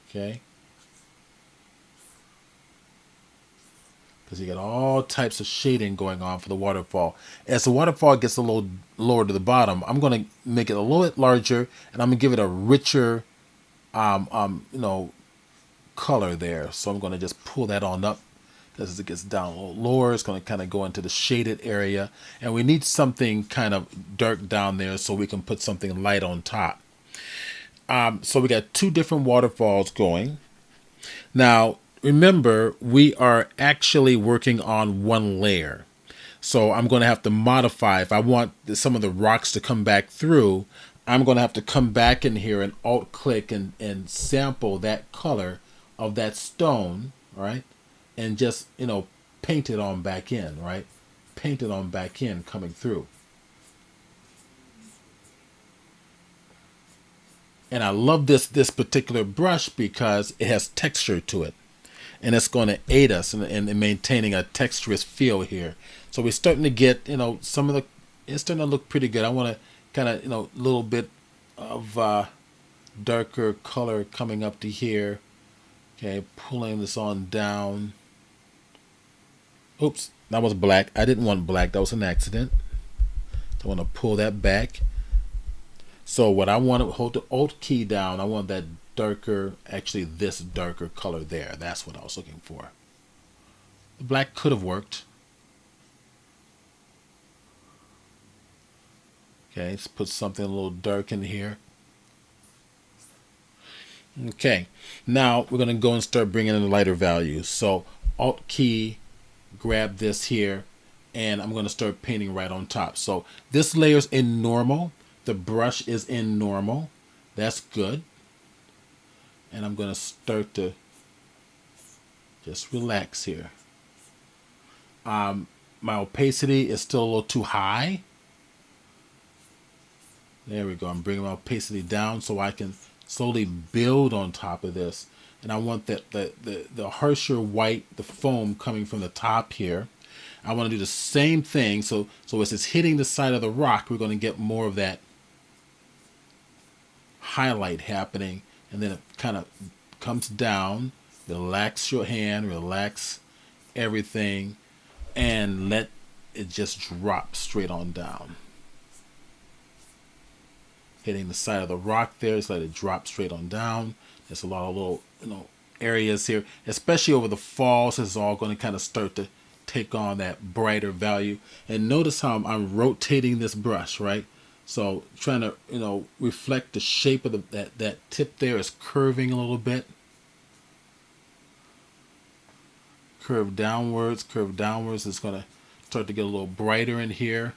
Okay. Because you got all types of shading going on for the waterfall. As the waterfall gets a little lower to the bottom, I'm going to make it a little bit larger, and I'm going to give it a richer, color there. So I'm going to just pull that on up. As it gets down a little lower, it's going to kind of go into the shaded area. And we need something kind of dark down there so we can put something light on top. So we got two different waterfalls going. Now, remember, we are actually working on one layer. So I'm going to have to modify. If I want some of the rocks to come back through, I'm going to have to come back in here and alt-click and sample that color of that stone, right? And just, paint it on back in, right? Paint it on back in coming through. And I love this particular brush because it has texture to it. And it's going to aid us in maintaining a texturous feel here. So we're starting to get, it's starting to look pretty good. I want to kind of, a little bit of darker color coming up to here. Okay, pulling this on down. Oops, that was black. I didn't want black. That was an accident. So I want to pull that back. So what I want to hold the Alt key down. I want that darker, actually this darker color there. That's what I was looking for. The black could have worked. Okay, let's put something a little dark in here. Okay, now we're going to go and start bringing in the lighter values. So Alt key, grab this here, and I'm going to start painting right on top. So this layer's in normal. The brush is in normal. That's good. And I'm going to start to just relax here. My opacity is still a little too high. There we go. I'm bringing my opacity down so I can slowly build on top of this. And I want that the harsher white, the foam coming from the top here. I want to do the same thing. So as it's hitting the side of the rock, we're going to get more of that highlight happening. And then it kind of comes down. Relax your hand, relax everything, and let it just drop straight on down. Hitting the side of the rock there, just let it drop straight on down. There's a lot of little, areas here, especially over the falls. This is all going to kind of start to take on that brighter value. And notice how I'm rotating this brush, right? So trying to, reflect the shape of that tip there is curving a little bit. Curve downwards. It's going to start to get a little brighter in here.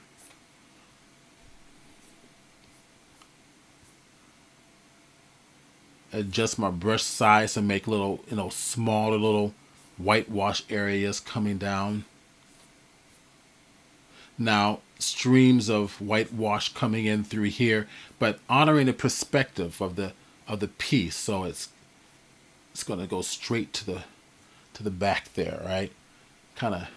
Adjust my brush size and make little, smaller little whitewash areas coming down. Now, streams of whitewash coming in through here, but honoring the perspective of the piece. So it's going to go straight to the back there, right? Kind of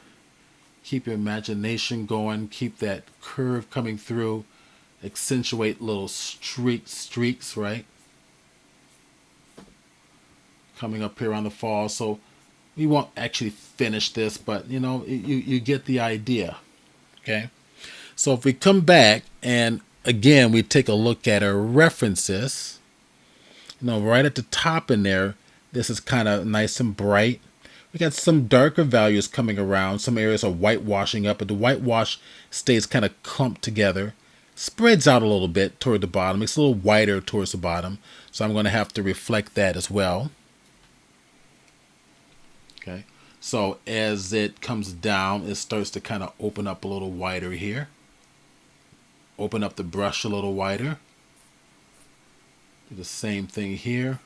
keep your imagination going, keep that curve coming through, accentuate little streaks, right? Coming up here on the fall. So we won't actually finish this, but you get the idea. Okay, so if we come back and again we take a look at our references, right at the top in there, this is kind of nice and bright. We got some darker values coming around. Some areas are whitewashing up, but the whitewash stays kind of clumped together, spreads out a little bit toward the bottom. It's a little whiter towards the bottom, so I'm going to have to reflect that as well. Okay, so as it comes down, it starts to kind of open up a little wider here. Open up the brush a little wider. Do the same thing here.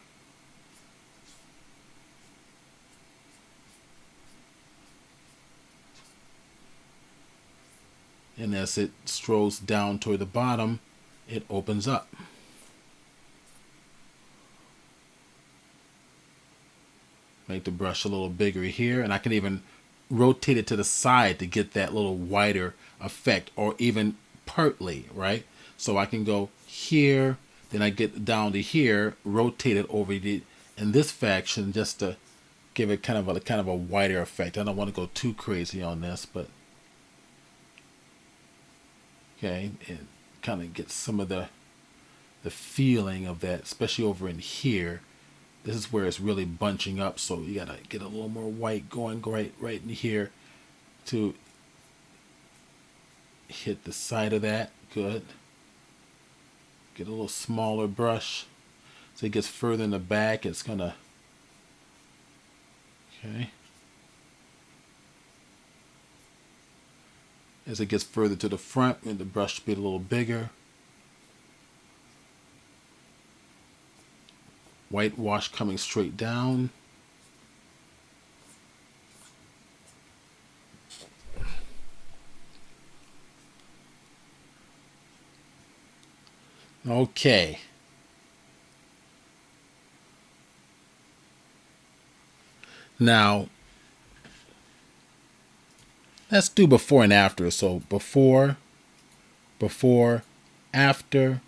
And as it strolls down toward the bottom, it opens up. Make the brush a little bigger here, and I can even rotate it to the side to get that little wider effect, or even partly, right? So I can go here, then I get down to here, rotate it over in this faction just to give it kind of a wider effect. I don't want to go too crazy on this, but okay, and kind of get some of the feeling of that, especially over in here. This is where it's really bunching up, so you gotta get a little more white going right in here to hit the side of that. Good. Get a little smaller brush so it gets further in the back. It's gonna, okay. As it gets further to the front, and the brush should be a little bigger. Whitewash coming straight down. Okay. Now, let's do before and after. So before, after,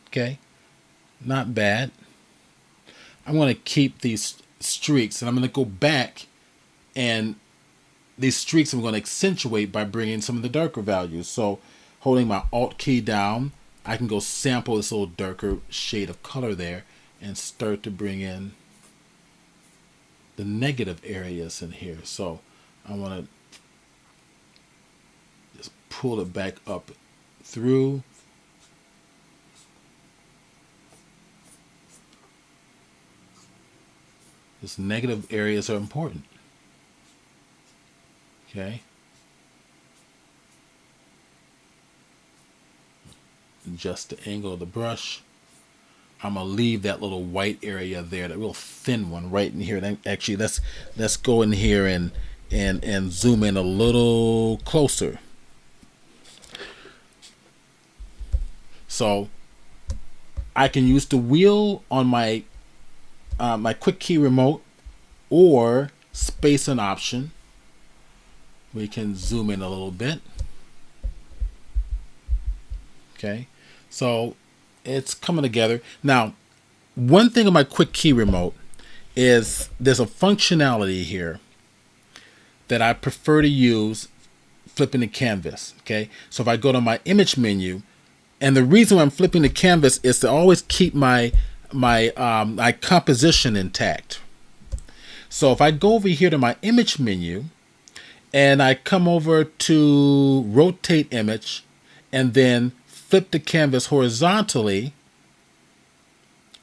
okay? Not bad. I'm going to keep these streaks, and I'm going to go back, and these streaks I'm going to accentuate by bringing some of the darker values. So holding my Alt key down, I can go sample this little darker shade of color there and start to bring in the negative areas in here. So I want to just pull it back up through. These negative areas are important. Okay. Adjust the angle of the brush. I'm gonna leave that little white area there, that real thin one right in here. And actually, let's go in here and zoom in a little closer. So I can use the wheel on my my quick key remote, or space an option. We can zoom in a little bit. Okay, so it's coming together. Now, one thing on my quick key remote is there's a functionality here that I prefer to use flipping the canvas. Okay, so if I go to my image menu, and the reason why I'm flipping the canvas is to always keep my composition intact. So if I go over here to my image menu and I come over to rotate image and then flip the canvas horizontally,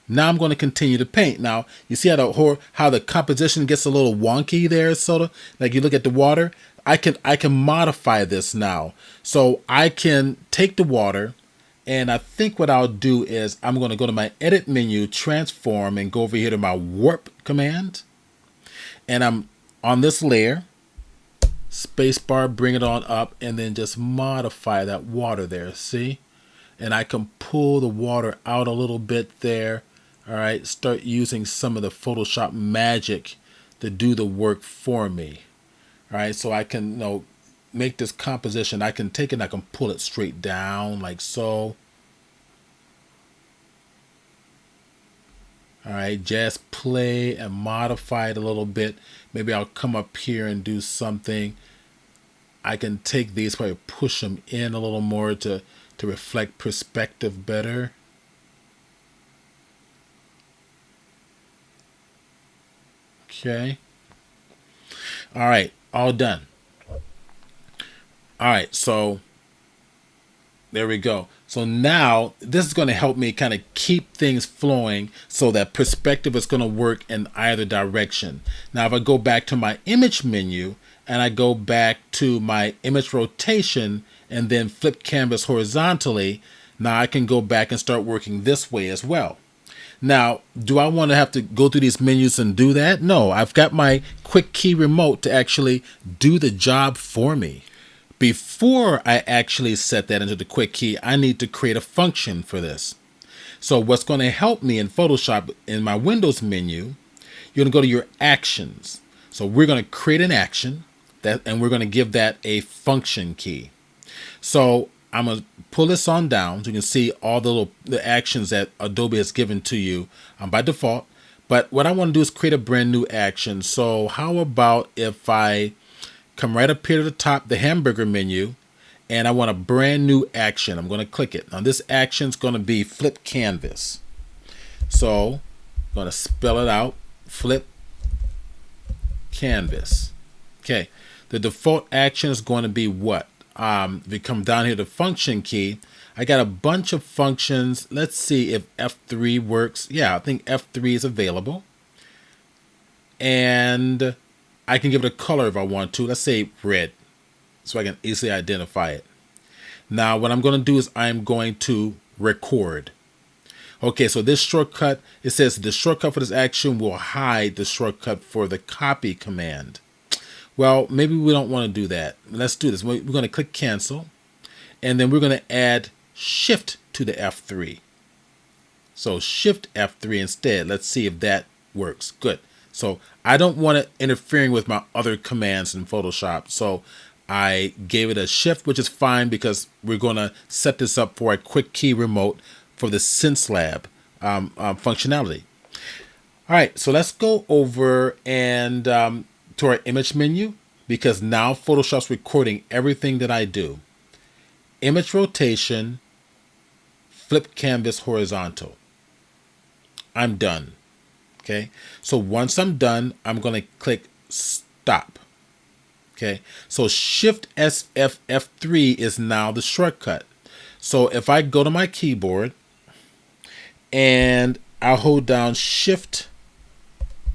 now I'm going to continue to paint. Now you see how the composition gets a little wonky there, sort of like you look at the water. I can modify this now, so I can take the water, and I think what I'll do is I'm going to go to my edit menu, transform, and go over here to my warp command, and I'm on this layer, spacebar, bring it on up, and then just modify that water there. See, and I can pull the water out a little bit there. All right, start using some of the Photoshop magic to do the work for me. All right, so I can make this composition. I can take it and I can pull it straight down like so. All right, just play and modify it a little bit. Maybe I'll come up here and do something. I can take these, probably push them in a little more to reflect perspective better. Okay. All right, all done. All right, so there we go. So now this is going to help me kind of keep things flowing so that perspective is going to work in either direction. Now, if I go back to my image menu and I go back to my image rotation and then flip canvas horizontally, now I can go back and start working this way as well. Now, do I want to have to go through these menus and do that? No, I've got my quick key remote to actually do the job for me. Before I actually set that into the quick key, I need to create a function for this. So what's going to help me in Photoshop, in my Windows menu, you're going to go to your actions. So we're going to create an action and we're going to give that a function key. So I'm going to pull this on down so you can see all the actions that Adobe has given to you by default. But what I want to do is create a brand new action. So how about if I come right up here to the top, the hamburger menu, and I want a brand new action. I'm going to click it. Now this action is going to be flip canvas. So I'm going to spell it out, flip canvas. Okay, the default action is going to be what? If you come down here to function key, I got a bunch of functions. Let's see if F3 works. Yeah, I think F3 is available. And I can give it a color if I want to. Let's say red, so I can easily identify it. Now what I'm going to do is I'm going to record. Okay, so this shortcut, it says the shortcut for this action will hide the shortcut for the copy command. Well, maybe we don't want to do that. Let's do this. We're going to click cancel, and then we're going to add shift to the F3. So shift F3 instead. Let's see if that works. Good. So I don't want it interfering with my other commands in Photoshop. So I gave it a shift, which is fine because we're going to set this up for a quick key remote for the Xencelabs functionality. All right, so let's go over and to our image menu, because now Photoshop's recording everything that I do. Image rotation, flip canvas horizontal. I'm done. Okay, so once I'm done, I'm going to click stop. Okay, so Shift S F3 is now the shortcut. So if I go to my keyboard and I'll hold down Shift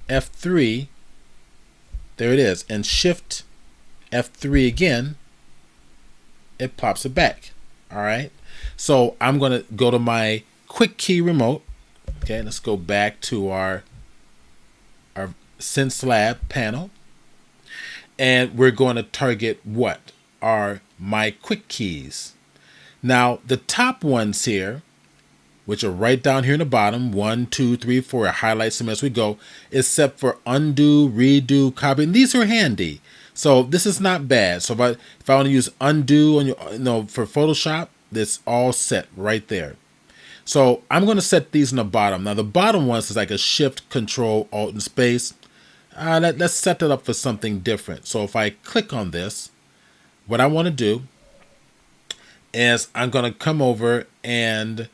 F3, there it is, and Shift F3 again, it pops it back. All right, so I'm going to go to my quick key remote. Okay, let's go back to our Xencelabs panel, and we're going to target what are my quick keys. Now the top ones here, which are right down here in the bottom, 1, 2, 3, 4, I highlight them as we go, except for undo, redo, copy, and these are handy. So this is not bad. So if I want to use undo on your, for Photoshop, that's all set right there. So I'm going to set these in the bottom. Now the bottom ones is like a Shift, Control, Alt, and Space. Let's set that up for something different. So if I click on this, what I want to do is I'm going to come over and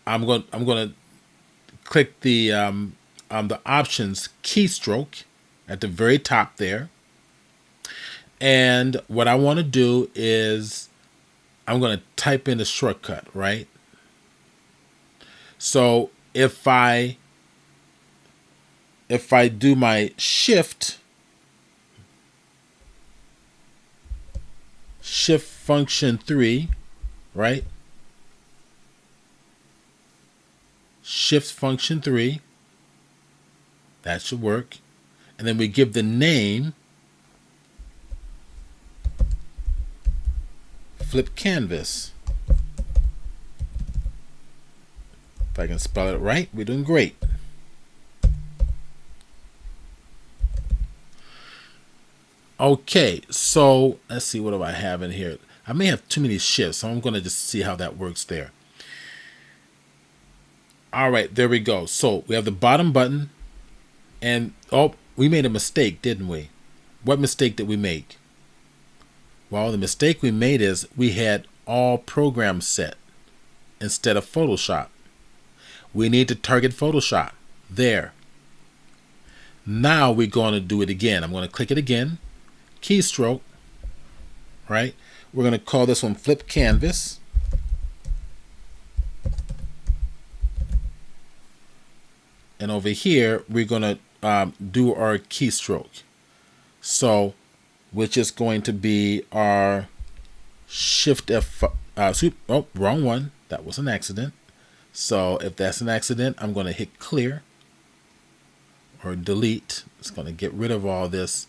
I'm going to click the options keystroke at the very top there. And what I want to do is I'm going to type in the shortcut, right? So if I do my shift function 3, right? Shift function 3, that should work. And then we give the name Flip Canvas. If I can spell it right, we're doing great. Okay, so let's see, what do I have in here? I may have too many shifts, so I'm going to just see how that works there. All right, there we go. So we have the bottom button, and oh, we made a mistake, didn't we? What mistake did we make? Well, the mistake we made is we had all programs set instead of Photoshop. We need to target Photoshop. There. Now we're going to do it again. I'm going to click it again. Keystroke. Right? We're going to call this one Flip Canvas. And over here, we're going to do our keystroke. So, which is going to be our Shift F. Oh, wrong one. That was an accident. So if that's an accident, I'm going to hit clear or delete. It's going to get rid of all this,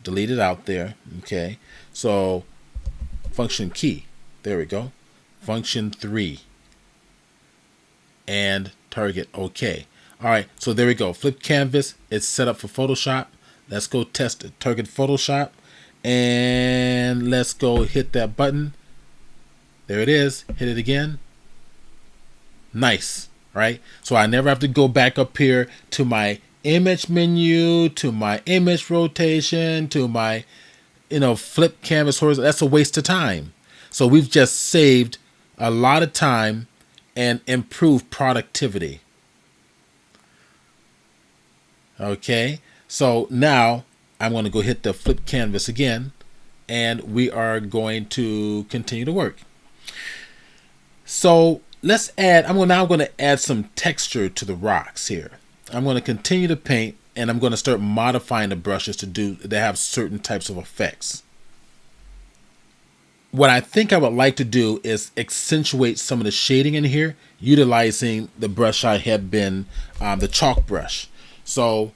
delete it out there. Okay. So function key. There we go. Function 3. And target. Okay. All right. So there we go. Flip Canvas. It's set up for Photoshop. Let's go test it. Target Photoshop. And let's go hit that button. There it is. Hit it again. Nice, right? So I never have to go back up here to my image menu, to my image rotation, to my, flip canvas horizontal. That's a waste of time. So we've just saved a lot of time and improved productivity. Okay, so now I'm going to go hit the flip canvas again, and we are going to continue to work. So let's add, I'm now going to add some texture to the rocks here. I'm going to continue to paint, and I'm going to start modifying the brushes to have certain types of effects. What I think I would like to do is accentuate some of the shading in here, utilizing the brush I had been, the chalk brush. So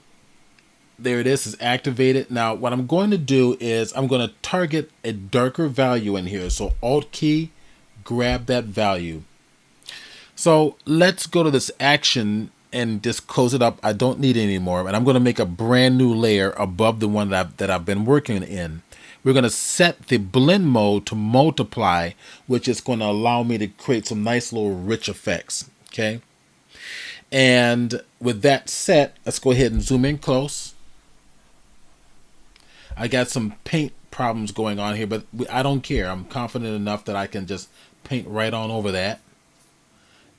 there it is, it's activated. Now what I'm going to do is I'm going to target a darker value in here. So Alt key, grab that value. So let's go to this action and just close it up. I don't need it anymore. And I'm going to make a brand new layer above the one that I've been working in. We're going to set the blend mode to multiply, which is going to allow me to create some nice little rich effects. Okay. And with that set, let's go ahead and zoom in close. I got some paint problems going on here, but I don't care. I'm confident enough that I can just paint right on over that.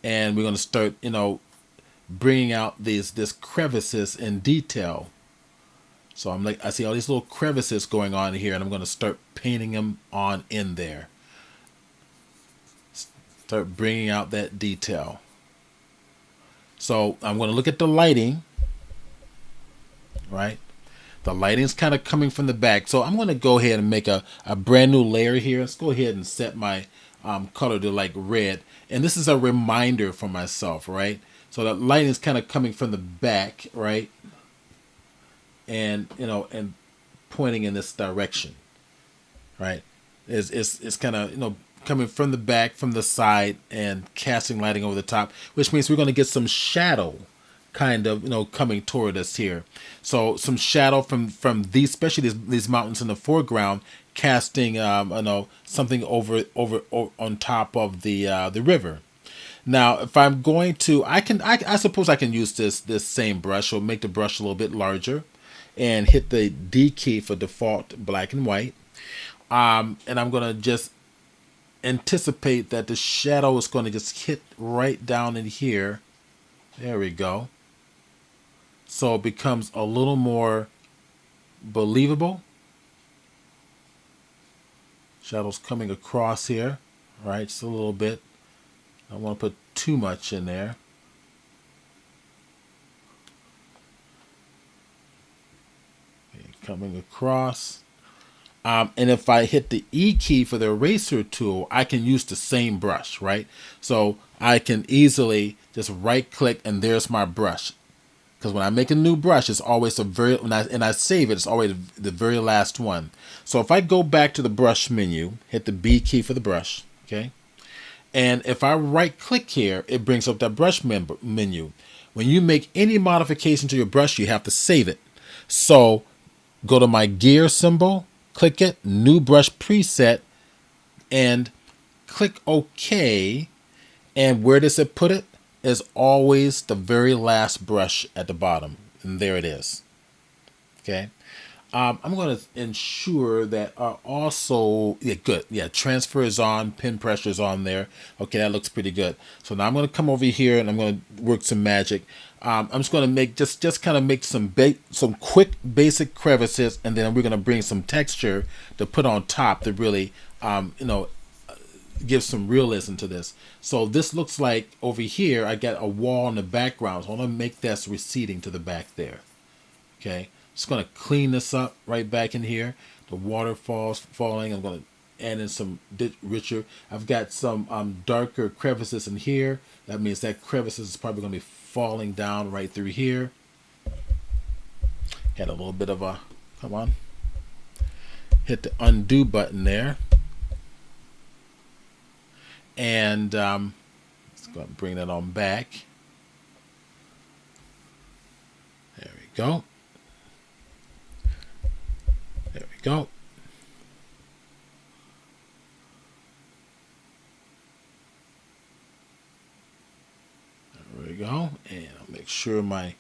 And we're going to start, bringing out this crevices in detail. So I'm like, I see all these little crevices going on here, and I'm going to start painting them on in there. Start bringing out that detail. So I'm going to look at the lighting, right? The lighting's kind of coming from the back. So I'm going to go ahead and make a brand new layer here. Let's go ahead and set my color to like red. And this is a reminder for myself, right? So the lighting's kind of coming from the back, right? And, you know, and pointing in this direction, right? It's kind of, you know, coming from the back, from the side, and casting lighting over the top, which means we're going to get some shadow kind of, you know, coming toward us here. So some shadow from these, especially these mountains in the foreground, casting you know, something over on top of the river. Now, if I'm going to, I suppose I can use this same brush or make the brush a little bit larger, and hit the D key for default black and white. And I'm gonna just anticipate that the shadow is going to just hit right down in here. There we go. So it becomes a little more believable. Shadow's coming across here, right? Just a little bit. I don't want to put too much in there. Okay, coming across. And if I hit the E key for the eraser tool, I can use the same brush, right? So I can easily just right click and there's my brush. Because when I make a new brush, it's always when I save it, it's always the very last one. So if I go back to the brush menu, hit the B key for the brush, okay? And if I right click here, it brings up that brush menu. When you make any modification to your brush, you have to save it. So go to my gear symbol, click it, new brush preset, and click OK. And where does it put it? Is always the very last brush at the bottom. And there it is. Okay. I'm going to ensure that also, yeah, good. Yeah, transfer is on, pin pressure is on there. Okay, that looks pretty good. So now I'm going to come over here and I'm going to work some magic. I'm just going to make just kind of make some quick basic crevices, and then we're going to bring some texture to put on top to really, you know, give some realism to this. So this looks like over here I got a wall in the background. So I'm going to make this receding to the back there. Okay. Just going to clean this up right back in here. The waterfalls falling. I'm going to add in some richer. I've got some darker crevices in here. That means that crevices is probably going to be falling down right through here. Had a little bit of a, come on. Hit the undo button there. And let's go and bring that on back. There we go. There we go. There we go. And I'll make sure bring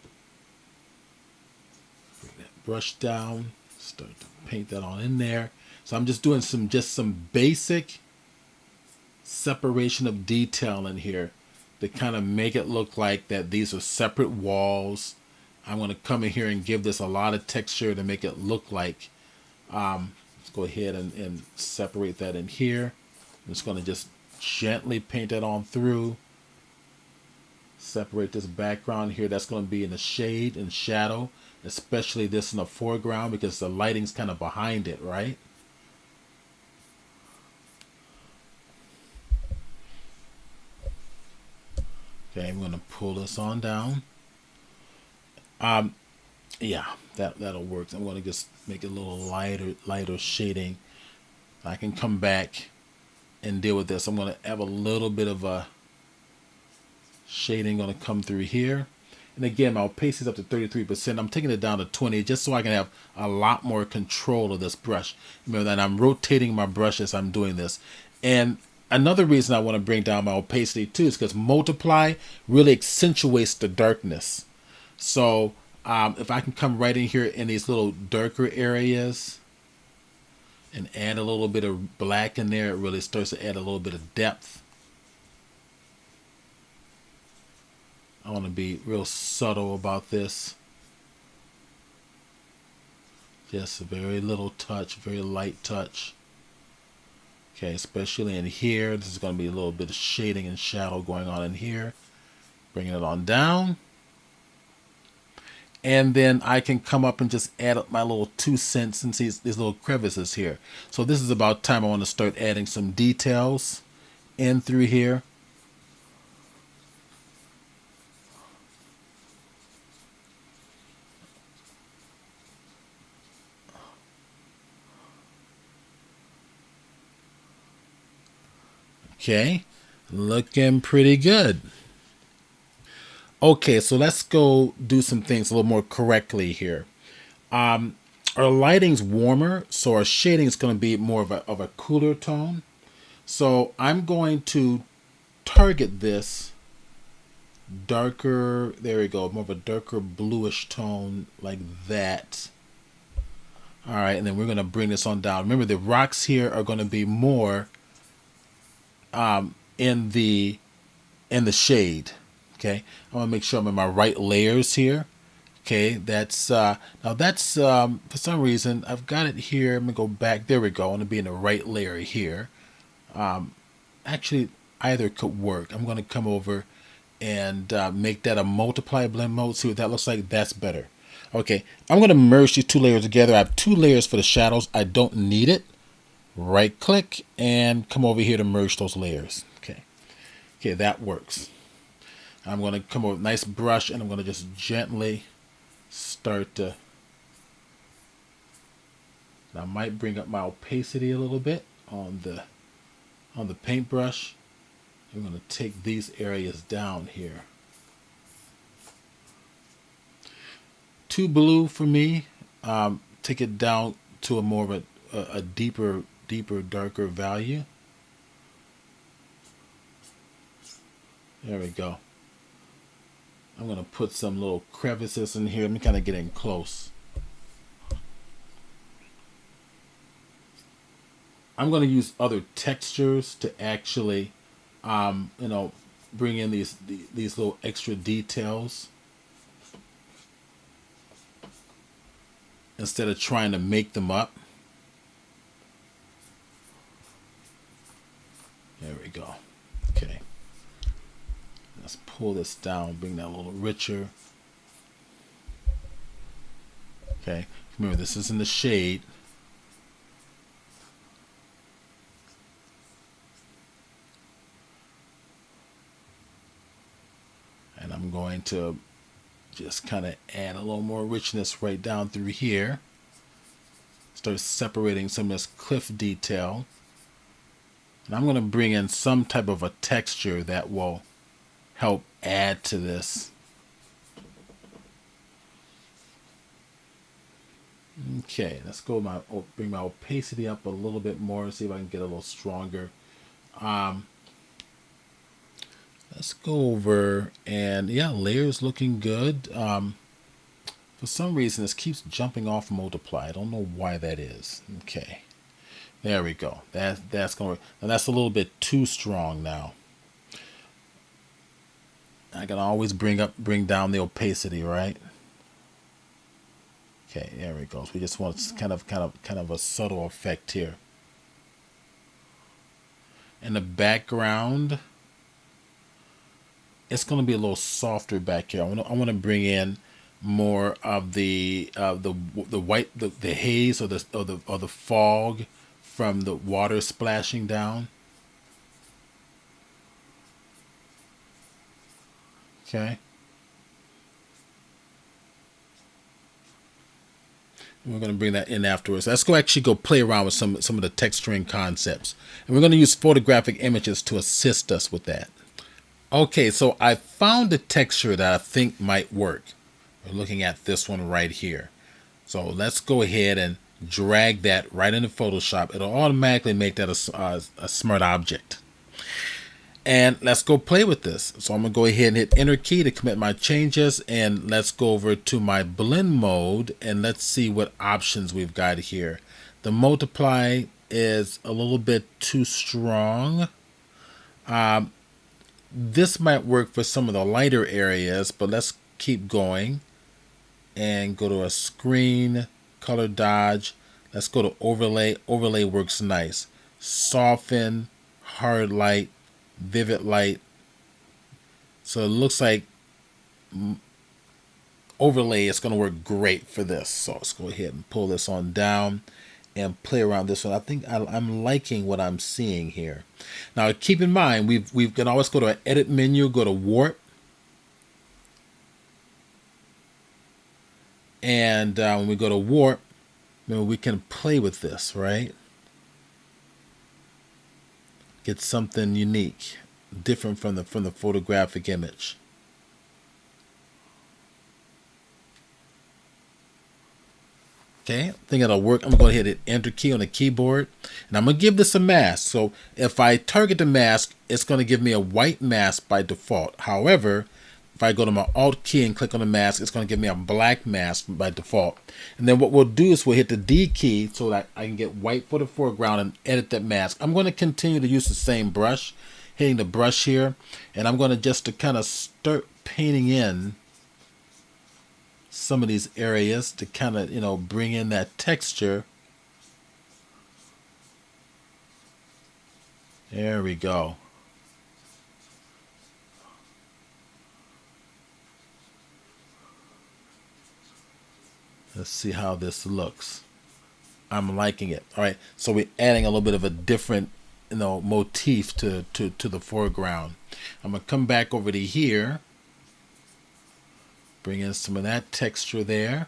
that brush down. Start to paint that on in there. So I'm just doing some basic separation of detail in here to kind of make it look like that these are separate walls. I'm going to come in here and give this a lot of texture to make it look like, let's go ahead and separate that in here. I'm just going to just gently paint that on through. Separate this background here. That's going to be in the shade and shadow, especially this in the foreground because the lighting's kind of behind it, right? Okay, I'm going to pull this on down. Yeah, that'll work. I'm going to just make it a little lighter shading. I can come back and deal with this. I'm going to have a little bit of a shading going to come through here. And again, my opacity is up to 33%. I'm taking it down to 20 just so I can have a lot more control of this brush. Remember that I'm rotating my brush as I'm doing this. And another reason I want to bring down my opacity too is because multiply really accentuates the darkness. So if I can come right in here in these little darker areas and add a little bit of black in there, it really starts to add a little bit of depth. I want to be real subtle about this. Just a very little touch, very light touch. Okay, especially in here. This is going to be a little bit of shading and shadow going on in here. Bringing it on down. And then I can come up and just add up my little 2 cents and see these little crevices here. So this is about time I want to start adding some details in through here. Okay, looking pretty good. Okay, so let's go do some things a little more correctly here. Our lighting's warmer, so our shading is going to be more of a cooler tone. So I'm going to target this darker, there we go, more of a darker bluish tone like that. All right, and then we're going to bring this on down. Remember, the rocks here are going to be more in the shade. Okay, I want to make sure I'm in my right layers here. Okay, that's now that's for some reason I've got it here. I'm gonna go back. There we go. I want to be in the right layer here. Actually, either could work. I'm gonna come over and make that a multiply blend mode. See what that looks like. That's better. Okay, I'm gonna merge these two layers together. I have 2 layers for the shadows. I don't need it. Right click and come over here to merge those layers. Okay, that works. I'm going to come over with a nice brush and I'm going to just gently start to. I might bring up my opacity a little bit on the paintbrush. I'm going to take these areas down here. Too blue for me. Take it down to a more of a deeper, darker value. There we go. I'm going to put some little crevices in here. I'm kind of getting close. I'm going to use other textures to actually, bring in these little extra details instead of trying to make them up. There we go. Okay. Let's pull this down, bring that a little richer. Okay, remember this is in the shade. And I'm going to just kind of add a little more richness right down through here. Start separating some of this cliff detail. And I'm going to bring in some type of a texture that will help add to this. Okay, let's go bring my opacity up a little bit more, see if I can get a little stronger. Let's go over and yeah, layers looking good. For some reason this keeps jumping off multiply. I don't know why that is. Okay, there we go. That's going to, now that's a little bit too strong now. I can always bring down the opacity, right? Okay, there we go. So we just want kind of a subtle effect here. In the background, it's going to be a little softer back here. I want to bring in more of the white, the haze or the fog from the water splashing down. Okay. We're going to bring that in afterwards. Let's go play around with some of the texturing concepts. And we're going to use photographic images to assist us with that. Okay, so I found a texture that I think might work. We're looking at this one right here. So let's go ahead and drag that right into Photoshop. It'll automatically make that a smart object. And let's go play with this. So I'm going to go ahead and hit enter key to commit my changes. And let's go over to my blend mode and let's see what options we've got here. The multiply is a little bit too strong. This might work for some of the lighter areas, but let's keep going and go to a screen color dodge. Let's go to overlay. Overlay works nice. Soften, hard light, vivid light. So it looks like overlay is going to work great for this. So let's go ahead and pull this on down and play around this one. I think I'm liking what I'm seeing here. Now keep in mind, we can always go to an edit menu, go to warp, and when we go to warp, we can play with this, right? Get something unique, different from the photographic image. Okay, I think it'll work. I'm going to go ahead and enter key on the keyboard. And I'm going to give this a mask. So if I target the mask, it's going to give me a white mask by default. However, if I go to my Alt key and click on the mask, it's going to give me a black mask by default. And then what we'll do is we'll hit the D key so that I can get white for the foreground and edit that mask. I'm going to continue to use the same brush, hitting the brush here. And I'm going to just to kind of start painting in some of these areas to kind of, bring in that texture. There we go. Let's see how this looks. I'm liking it. All right, so we're adding a little bit of a different, motif to the foreground. I'm gonna come back over to here. Bring in some of that texture there,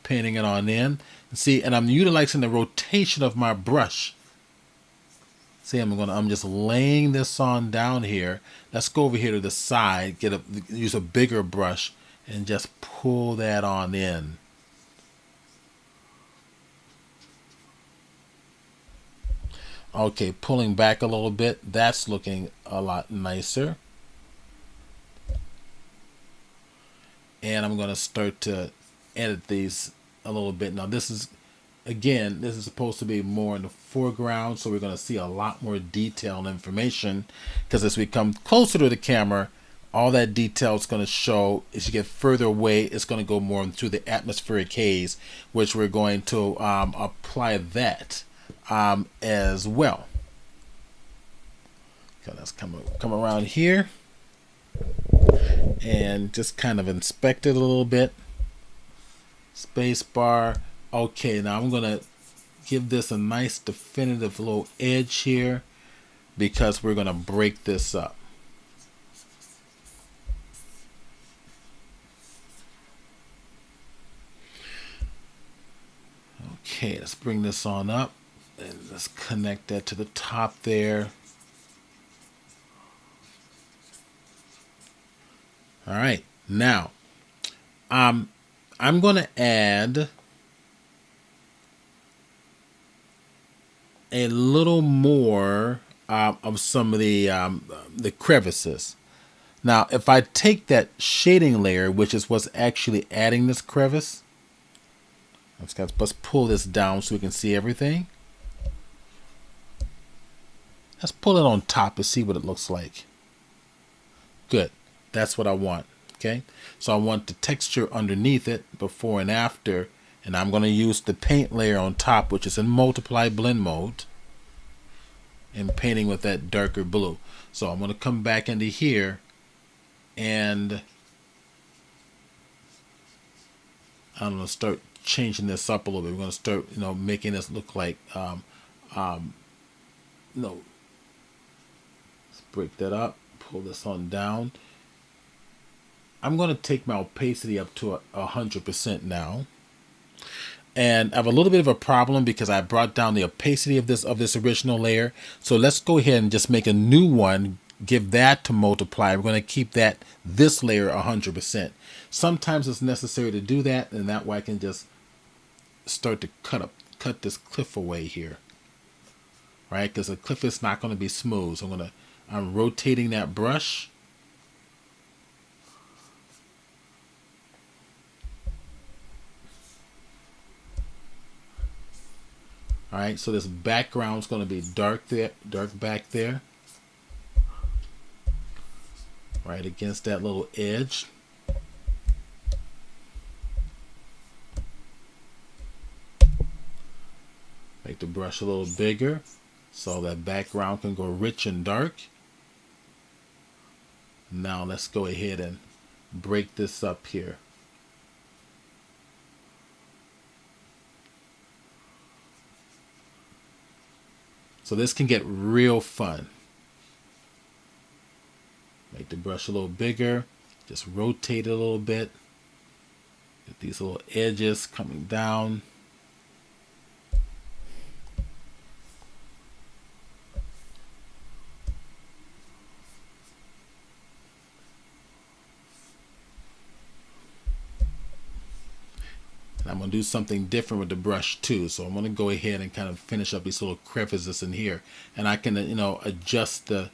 painting it on in. See, and I'm utilizing the rotation of my brush. See, I'm just laying this on down here. Let's go over here to the side, use a bigger brush, and just pull that on in. Okay, pulling back a little bit. That's looking a lot nicer. And I'm going to start to edit these a little bit. Now this is supposed to be more in the foreground, so we're going to see a lot more detail and information, because as we come closer to the camera, all that detail is going to show. As you get further away, it's going to go more into the atmospheric haze, which we're going to apply that as well. Okay, let's come around here and just kind of inspect it a little bit. Space bar. Okay, now I'm gonna give this a nice definitive little edge here, because we're gonna break this up. Okay, let's bring this on up and let's connect that to the top there. All right, now I'm going to add a little more of some of the crevices. Now, if I take that shading layer, which is what's actually adding this crevice, let's pull this down so we can see everything. Let's pull it on top to see what it looks like. Good. That's what I want. Okay, so I want the texture underneath it, before and after, and I'm going to use the paint layer on top, which is in multiply blend mode, and painting with that darker blue. So I'm going to come back into here, and I'm going to start changing this up a little bit. We're going to start, making this look like, let's break that up, pull this on down. I'm going to take my opacity up to 100% now. And I have a little bit of a problem because I brought down the opacity of this original layer. So let's go ahead and just make a new one, give that to multiply. We're going to keep this layer 100%. Sometimes it's necessary to do that, and that way I can just start to cut this cliff away here. Right? Because the cliff is not going to be smooth. So I'm rotating that brush. All right, so this background is going to be dark back there, right against that little edge. Make the brush a little bigger so that background can go rich and dark. Now let's go ahead and break this up here. So this can get real fun. Make the brush a little bigger. Just rotate it a little bit. Get these little edges coming down. And I'm going to do something different with the brush too. So I'm going to go ahead and kind of finish up these little crevices in here. And I can, adjust the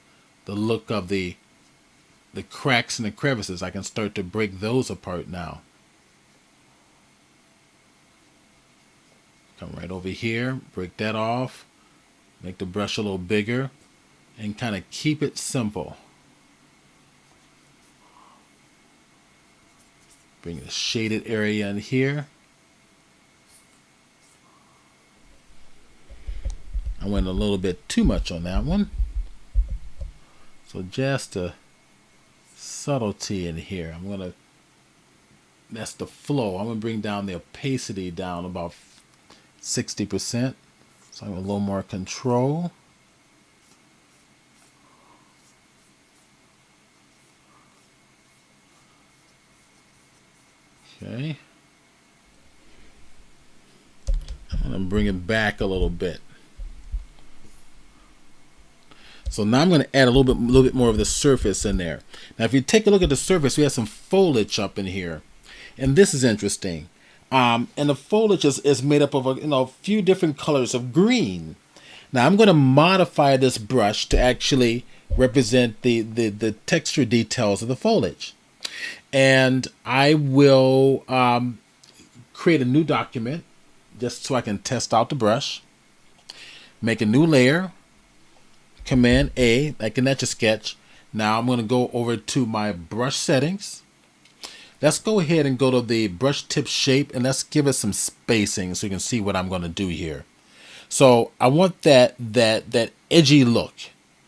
look of the cracks and the crevices. I can start to break those apart now. Come right over here, break that off, make the brush a little bigger, and kind of keep it simple. Bring the shaded area in here. I went a little bit too much on that one. So just a subtlety in here. That's the flow. I'm going to bring down the opacity down about 60%. So I have a little more control. Okay. I'm going to bring it back a little bit. So now I'm going to add a little bit more of the surface in there. Now, if you take a look at the surface, we have some foliage up in here, and this is interesting. And the foliage is made up of a few different colors of green. Now I'm going to modify this brush to actually represent the texture details of the foliage, and I will create a new document just so I can test out the brush. Make a new layer. Command A, like an Etch-a-Sketch. Now I'm going to go over to my brush settings. Let's go ahead and go to the brush tip shape, and let's give it some spacing so you can see what I'm going to do here. So I want that edgy look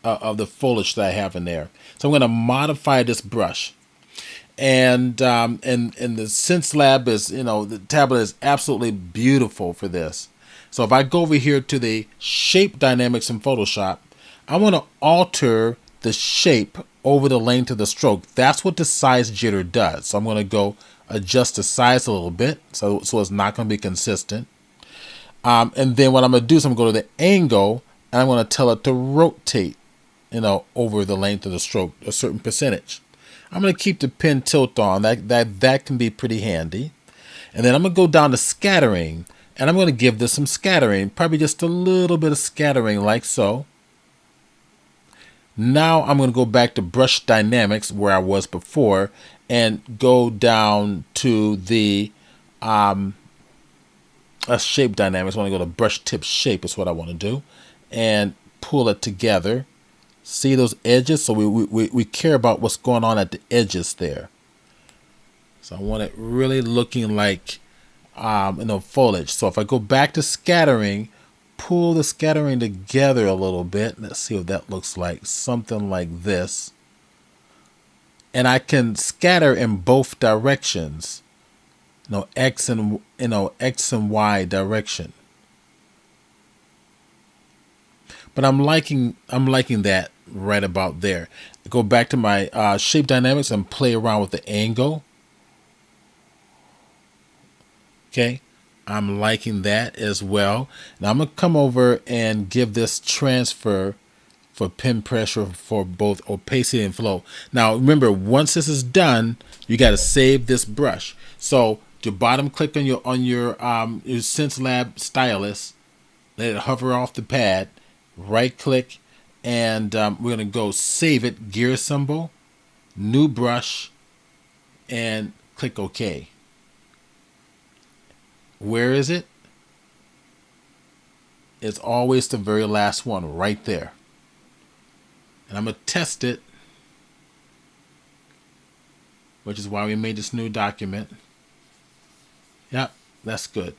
of the foliage that I have in there. So I'm going to modify this brush, and the Xencelabs is, the tablet is absolutely beautiful for this. So if I go over here to the shape dynamics in Photoshop, I want to alter the shape over the length of the stroke. That's what the size jitter does. So I'm going to go adjust the size a little bit so it's not going to be consistent. And then what I'm going to do is I'm going to go to the angle, and I'm going to tell it to rotate, over the length of the stroke a certain percentage. I'm going to keep the pen tilt on. That can be pretty handy. And then I'm going to go down to scattering, and I'm going to give this some scattering, probably just a little bit of scattering like so. Now I'm going to go back to brush dynamics where I was before and go down to the shape dynamics. I want to go to brush tip shape is what I want to do, and pull it together. See those edges? So we care about what's going on at the edges there. So I want it really looking like foliage. So if I go back to scattering, pull the scattering together a little bit. Let's see what that looks like. Something like this. And I can scatter in both directions. X and Y direction. But I'm liking that right about there. Go back to my shape dynamics and play around with the angle. Okay. I'm liking that as well. Now I'm going to come over and give this transfer for pen pressure for both opacity and flow. Now remember, once this is done, you got to save this brush. So you bottom click on your Xencelabs stylus, let it hover off the pad, right click, and we're going to go save it, gear symbol, new brush, and click OK. Where is it? It's always the very last one right there. And I'm going to test it, which is why we made this new document. Yep, that's good.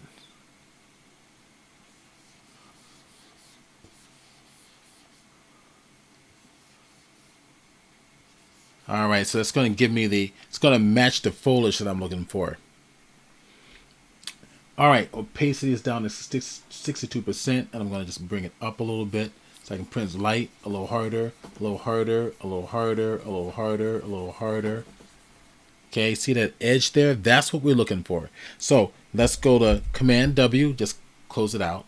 All right, so it's going to give me it's going to match the foliage that I'm looking for. All right, opacity is down to 62%, and I'm going to just bring it up a little bit so I can print light, a little harder, a little harder, a little harder, a little harder, a little harder. Okay, see that edge there? That's what we're looking for. So let's go to Command W, just close it out.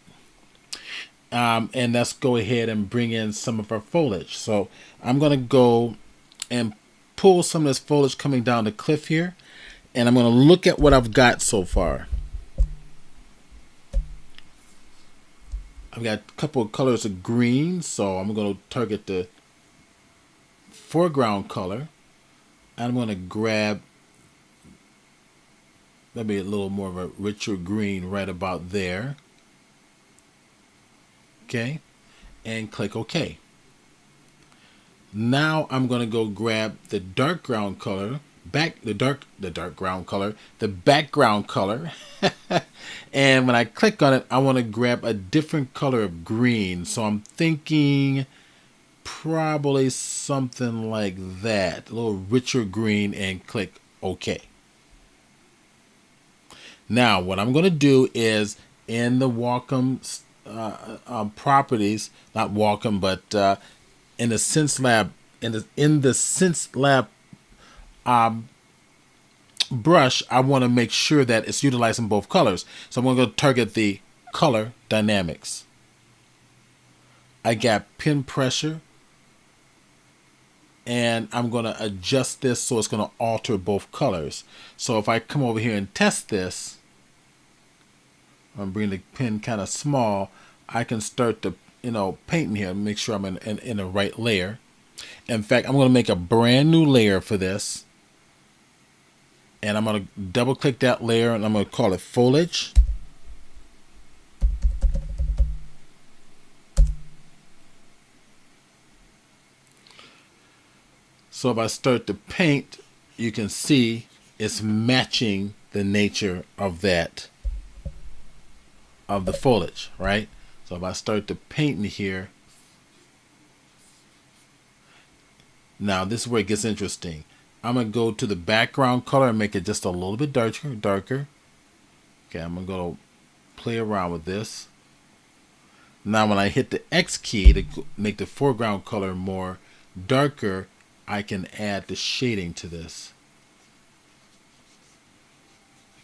And let's go ahead and bring in some of our foliage. So I'm going to go and pull some of this foliage coming down the cliff here. And I'm going to look at what I've got so far. I've got a couple of colors of green, so I'm going to target the foreground color. I'm going to grab maybe a little more of a richer green right about there. Okay, and click OK. Now I'm going to go grab the dark ground color, the background color. And when I click on it, I want to grab a different color of green. So I'm thinking probably something like that, a little richer green, and click OK. Now what I'm going to do is in the Wacom properties, not Wacom, but in the Xencelab, in the Xencelab brush, I want to make sure that it's utilizing both colors. So I'm going to go target the color dynamics. I got pin pressure, and I'm going to adjust this so it's going to alter both colors. So if I come over here and test this, I'm bringing the pen kind of small, I can start to painting here and make sure I'm in the right layer. In fact, I'm going to make a brand new layer for this. And I'm going to double click that layer, and I'm going to call it foliage. So if I start to paint, you can see it's matching the nature of the foliage, right? So if I start to paint in here, now this is where it gets interesting. I'm going to go to the background color and make it just a little bit darker. Okay, I'm going to go play around with this. Now when I hit the X key to make the foreground color more darker, I can add the shading to this.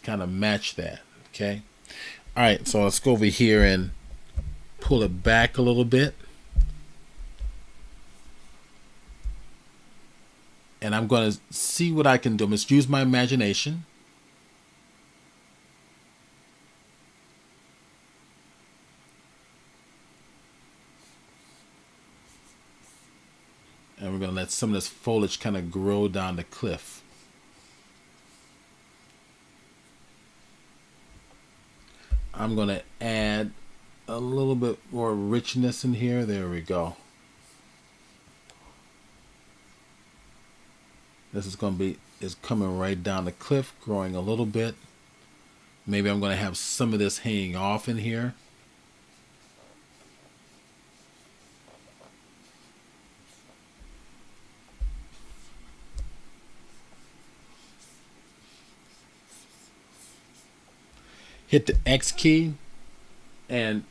Kind of match that, okay? All right, so let's go over here and pull it back a little bit. And I'm going to see what I can do. Let's use my imagination. And we're going to let some of this foliage kind of grow down the cliff. I'm going to add a little bit more richness in here. There we go. This is going to be, is coming right down the cliff, growing a little bit. Maybe I'm going to have some of this hanging off in here. Hit the X key and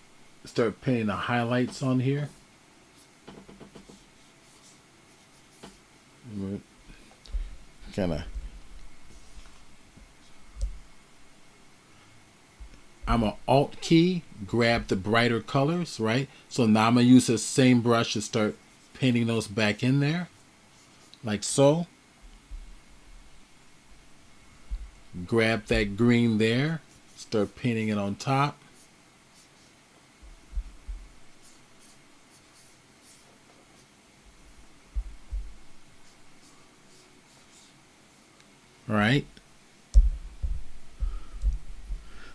start painting the highlights on here. Kind of. I'm an Alt key, grab the brighter colors, right? So now I'm going to use the same brush to start painting those back in there, like so. Grab that green there, start painting it on top. Right?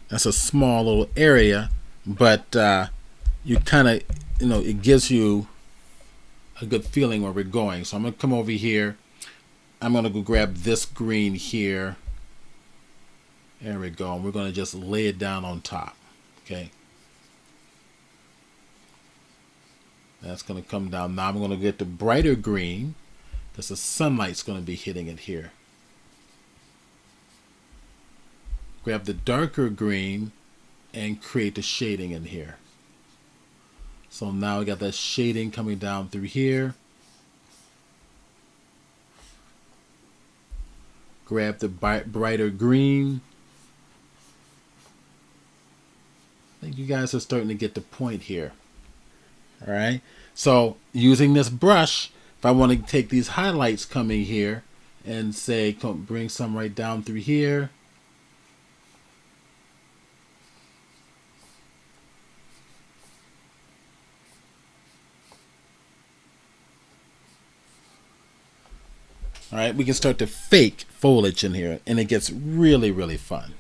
That's a small little area, but you kind of, it gives you a good feeling where we're going. So I'm going to come over here. I'm going to go grab this green here. There we go. And we're going to just lay it down on top. Okay. That's going to come down. Now I'm going to get the brighter green. because the sunlight's going to be hitting it here. Grab the darker green and create the shading in here. So now we got that shading coming down through here. Grab the brighter green. I think you guys are starting to get the point here. All right. So using this brush, if I want to take these highlights coming here and say, bring some right down through here. All right, we can start to fake foliage in here, and it gets really, really fun.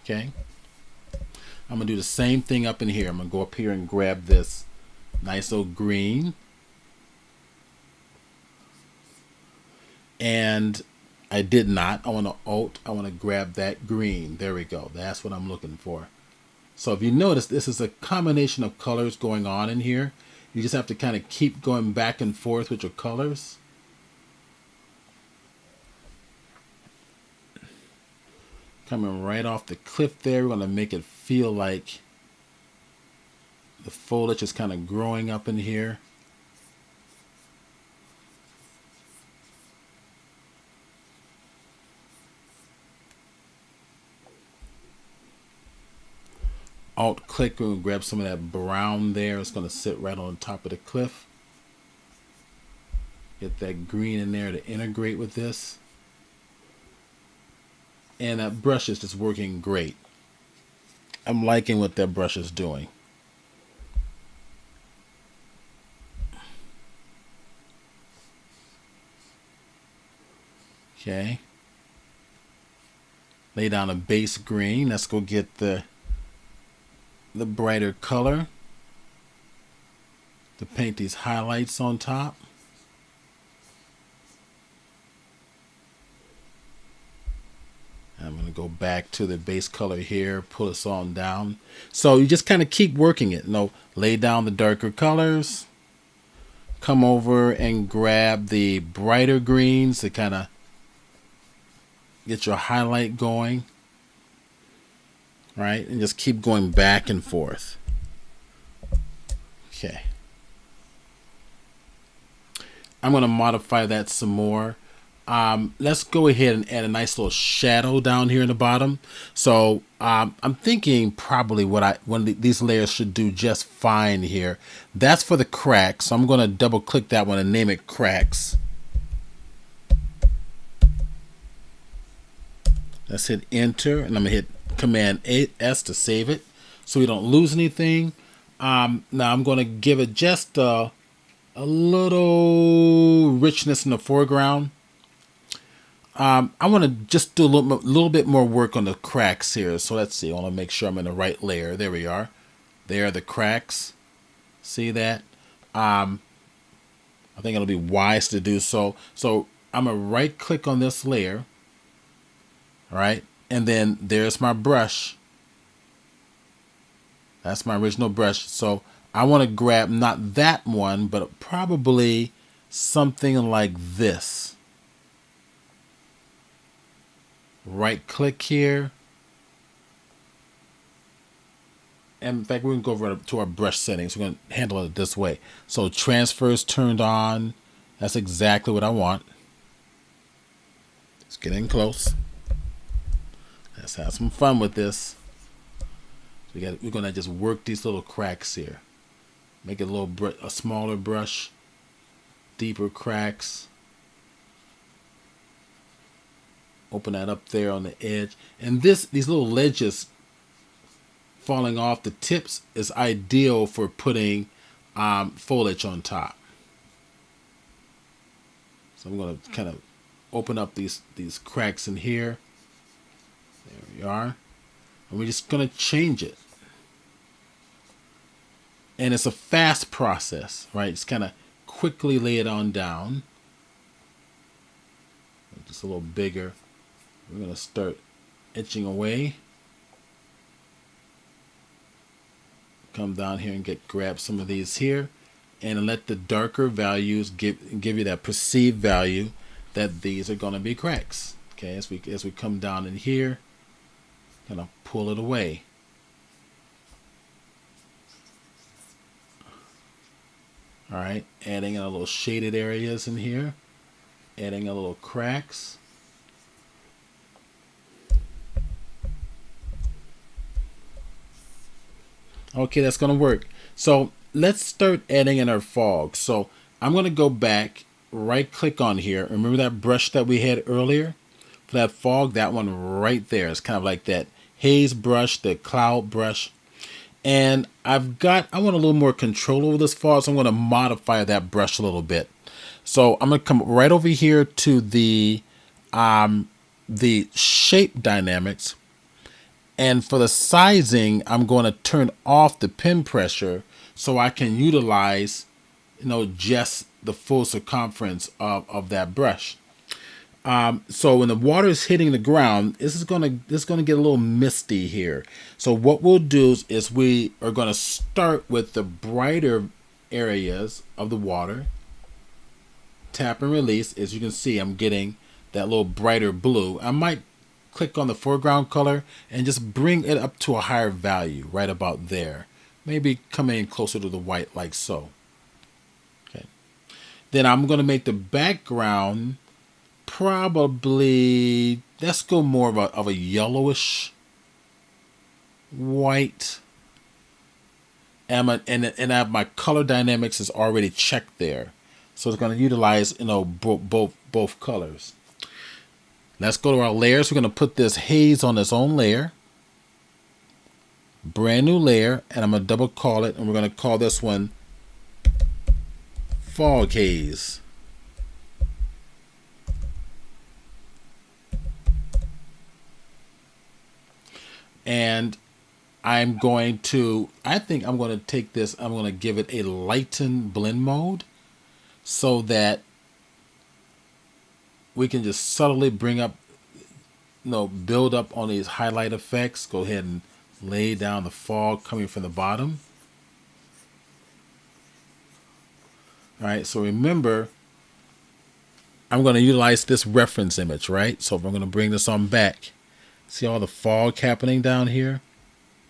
Okay. I'm going to do the same thing up in here. I'm going to go up here and grab this nice old green. And I did not. I want to grab that green. There we go. That's what I'm looking for. So if you notice, this is a combination of colors going on in here. You just have to kind of keep going back and forth with your colors. Coming right off the cliff there, we're going to make it feel like the foliage is kind of growing up in here. Alt click, we're going to grab some of that brown there. It's going to sit right on top of the cliff. Get that green in there to integrate with this. And that brush is just working great. I'm liking what that brush is doing. Okay. Lay down a base green. Let's go get the brighter color to paint these highlights on top. I'm going to go back to the base color here, pull this on down. So you just kind of keep working it. Lay down the darker colors. Come over and grab the brighter greens to kind of get your highlight going. Right? And just keep going back and forth. Okay. I'm going to modify that some more. Let's go ahead and add a nice little shadow down here in the bottom. So I'm thinking probably one of these layers should do just fine here. That's for the cracks. So I'm going to double click that one and name it cracks. Let's hit enter, and I'm going to hit Command S to save it so we don't lose anything. Now I'm going to give it just a little richness in the foreground. I want to just do a little bit more work on the cracks here. So let's see. I want to make sure I'm in the right layer. There we are. There are the cracks. See that? I think it'll be wise to do so. So I'm going to right click on this layer. All right. And then there's my brush. That's my original brush. So I want to grab not that one, but probably something like this. Right click here. And in fact, we're going to go over to our brush settings. We're going to handle it this way. So transfer is turned on. That's exactly what I want. It's getting close. Let's have some fun with this. We're going to just work these little cracks here. Make it a smaller brush. Deeper cracks. Open that up there on the edge. And these little ledges falling off the tips is ideal for putting foliage on top. So I'm going to kind of open up these cracks in here. There we are. And we're just going to change it. And it's a fast process, right? Just kind of quickly lay it on down. Just a little bigger. We're going to start etching away. Come down here and grab some of these here. and let the darker values give you that perceived value that these are going to be cracks. Okay, as we come down in here, gonna pull it away. All right, adding in a little shaded areas in here, adding a little cracks. Okay, that's gonna work. So let's start adding in our fog. So I'm gonna go back, right click on here. Remember that brush that we had earlier? For that fog, that one right there. It's kind of like that haze brush, the cloud brush. And I want a little more control over this fog, so I'm gonna modify that brush a little bit. So I'm gonna come right over here to the shape dynamics. And for the sizing, I'm going to turn off the pin pressure so I can utilize, just the full circumference of that brush. So when the water is hitting the ground, this is gonna get a little misty here. So what we'll do is we are gonna start with the brighter areas of the water. Tap and release. As you can see, I'm getting that little brighter blue. I might click on the foreground color and just bring it up to a higher value right about there. Maybe come in closer to the white like so. Okay. Then I'm going to make the background probably, let's go more of a yellowish white. And I have my color dynamics is already checked there. So it's going to utilize, both colors. Let's go to our layers. We're going to put this haze on its own layer. Brand new layer. And I'm going to double call it. And we're going to call this one Fog Haze. And I think I'm going to take this, I'm going to give it a lighten blend mode so that we can just subtly bring up, build up on these highlight effects. Go ahead and lay down the fog coming from the bottom. All right, so remember, I'm going to utilize this reference image, right? So if I'm going to bring this on back, see all the fog happening down here?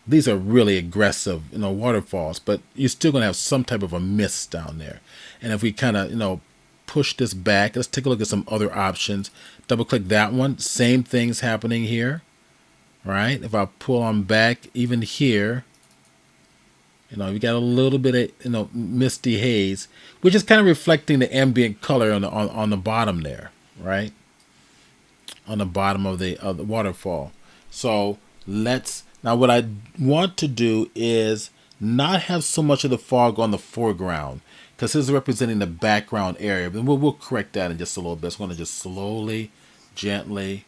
These are really aggressive, waterfalls, but you're still going to have some type of a mist down there. And if we kind of, push this back, let's take a look at some other options. Double click that one. Same things happening here, right? If I pull on back, even here, you got a little bit of, misty haze, which is kind of reflecting the ambient color on the bottom there, right? On the bottom of the waterfall. So now what I want to do is not have so much of the fog on the foreground, because this is representing the background area. But we'll correct that in just a little bit. So I'm going to just slowly, gently.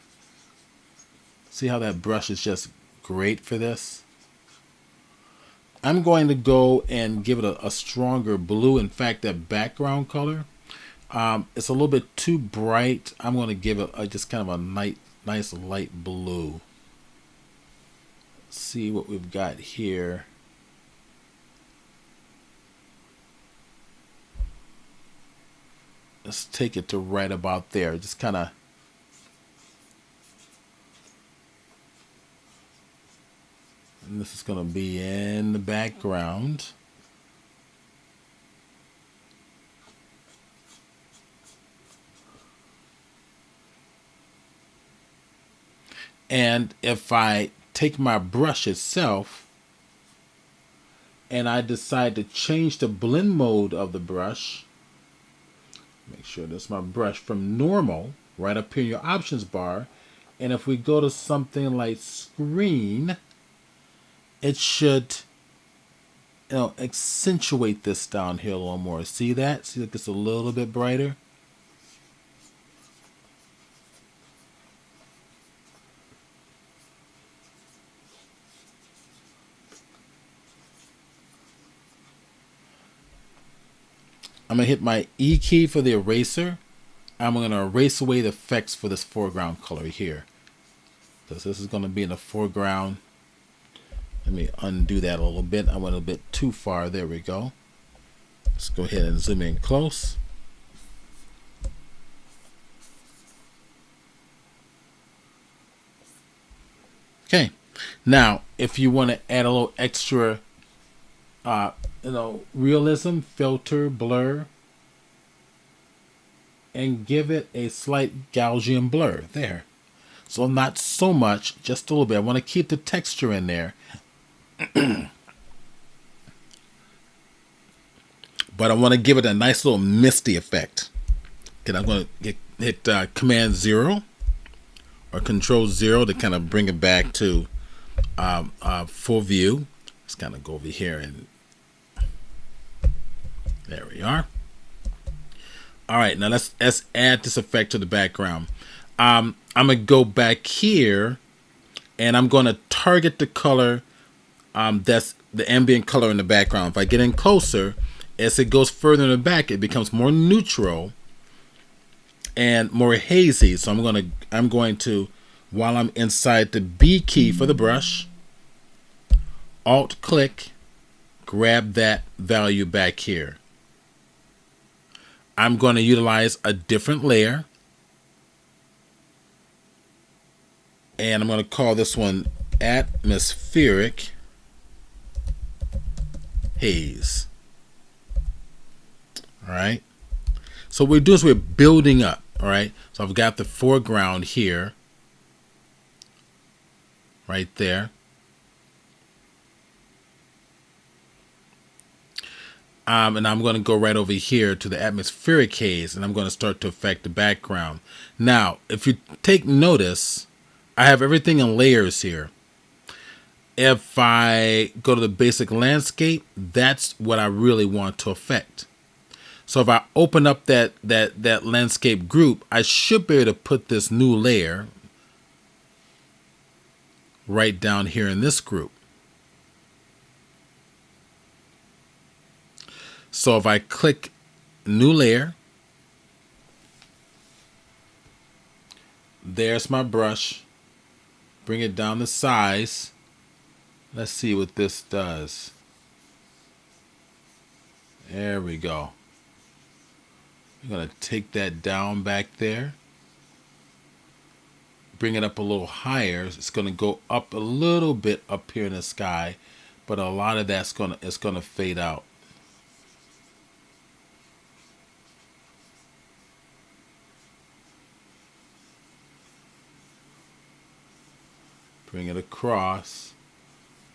See how that brush is just great for this? I'm going to go and give it a stronger blue. In fact, that background color, it's a little bit too bright. I'm going to give it just kind of a nice light blue. Let's see what we've got here. Let's take it to right about there. Just kind of. And this is going to be in the background. And if I take my brush itself and I decide to change the blend mode of the brush, make sure that's my brush from normal, right up here in your options bar. And if we go to something like screen, it should, accentuate this down here a little more. See that? See, like it's a little bit brighter. I'm going to hit my E key for the eraser. I'm going to erase away the effects for this foreground color here. Because this is going to be in the foreground. Let me undo that a little bit. I went a bit too far. There we go. Let's go ahead and zoom in close. Okay. Now, if you want to add a little extra, realism, filter, blur, and give it a slight Gaussian blur there. So not so much, just a little bit. I want to keep the texture in there. But I want to give it a nice little misty effect. Okay, I'm going to hit Command 0 or Control 0 to kind of bring it back to full view. Let's kind of go over here and there we are. All right, now let's add this effect to the background. I'm going to go back here and I'm going to target the color that's the ambient color in the background. If I get in closer, as it goes further in the back, it becomes more neutral and more hazy. So I'm going to while I'm inside the B key for the brush, Alt click, grab that value back here. I'm going to utilize a different layer. And I'm going to call this one Atmospheric Haze. All right. So what we do is we're building up. All right. So I've got the foreground here. Right there. And I'm going to go right over here to the atmospheric haze, and I'm going to start to affect the background. Now, if you take notice, I have everything in layers here. If I go to the basic landscape, that's what I really want to affect. So if I open up that landscape group, I should be able to put this new layer right down here in this group. So if I click new layer, there's my brush. Bring it down to size. Let's see what this does. There we go. I'm going to take that down back there. Bring it up a little higher. It's going to go up a little bit up here in the sky, but a lot of that's going to fade out. Bring it across.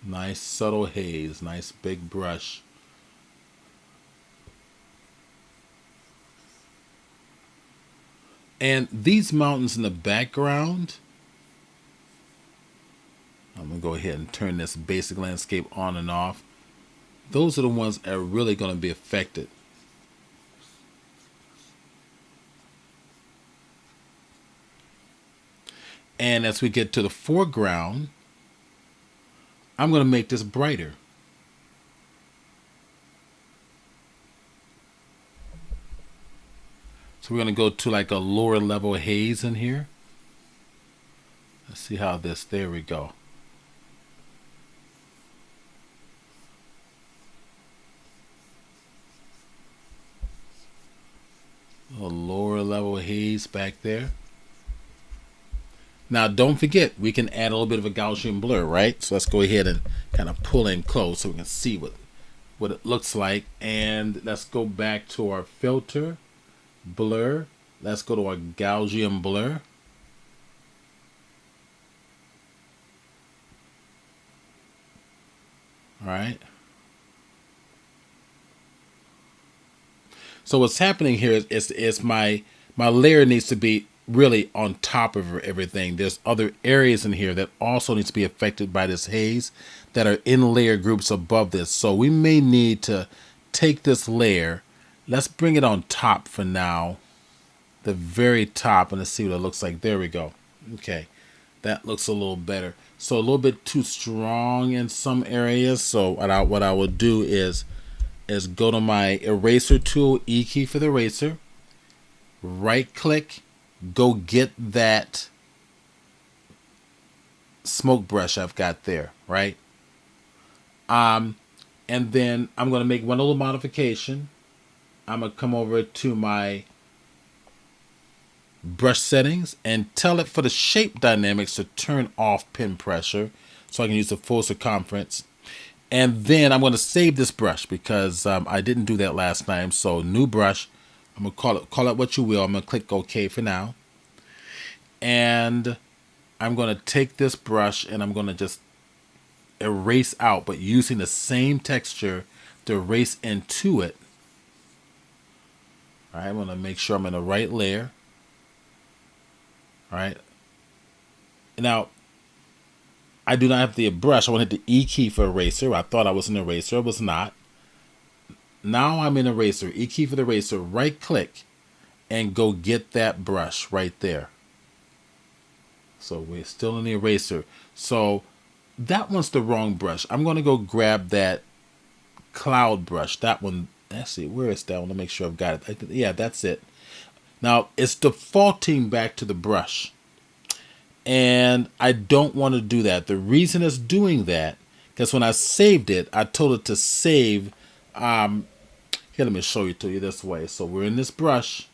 Nice subtle haze. Nice big brush. And these mountains in the background, I'm going to go ahead and turn this basic landscape on and off. Those are the ones that are really going to be affected. And as we get to the foreground, I'm going to make this brighter. So we're going to go to like a lower level haze in here. Let's see how this, there we go. A lower level haze back there. Now don't forget, we can add a little bit of a Gaussian blur, right? So let's go ahead and kind of pull in close so we can see what it looks like. And let's go back to our filter, blur. Let's go to our Gaussian blur. All right. So what's happening here is my layer needs to be really on top of everything. There's other areas in here that also needs to be affected by this haze that are in layer groups above this. So we may need to take this layer. Let's bring it on top for now. The very top, and let's see what it looks like. There we go. Okay. That looks a little better. So a little bit too strong in some areas. So what I will do is go to my eraser tool, E key for the eraser, right click, go get that smoke brush I've got there, right? And then I'm going to make one little modification. I'm going to come over to my brush settings and tell it for the shape dynamics to turn off pin pressure so I can use the full circumference. And then I'm going to save this brush because I didn't do that last time. So new brush, I'm going to call it what you will. I'm going to click OK for now. And I'm going to take this brush and I'm going to just erase out, but using the same texture to erase into it. All right, I'm going to make sure I'm in the right layer. All right. Now, I do not have the brush. I want to hit the E key for eraser. I thought I was an eraser. I was not. Now I'm in eraser. E key for the eraser. Right click and go get that brush right there. So we're still in the eraser. So that one's the wrong brush. I'm going to go grab that cloud brush. That one. Let's see. Where is that one? Let me make sure I've got it. Yeah, that's it. Now it's defaulting back to the brush. And I don't want to do that. The reason it's doing that, because when I saved it, I told it to save. Here, let me show you to you this way. So we're in this brush.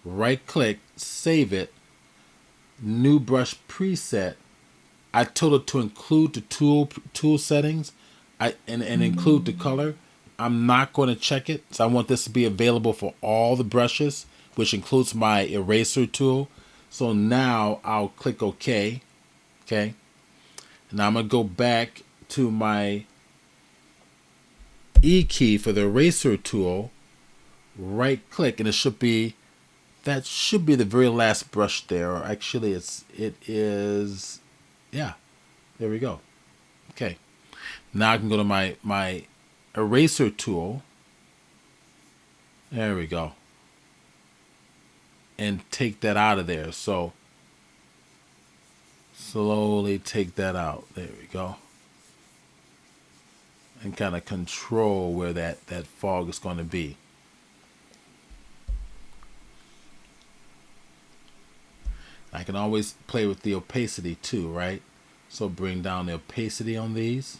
Right click, save it. New brush preset. I told it to include the tool settings and include the color. I'm not going to check it. So I want this to be available for all the brushes, which includes my eraser tool. So now I'll click OK. Okay. And now I'm going to go back to my E key for the eraser tool. Right click, and that should be the very last brush there. Or actually it is, yeah, there we go. Okay. Now I can go to my eraser tool. There we go. And take that out of there. So slowly take that out. There we go. And kind of control where that fog is going to be. I can always play with the opacity too, right? So bring down the opacity on these.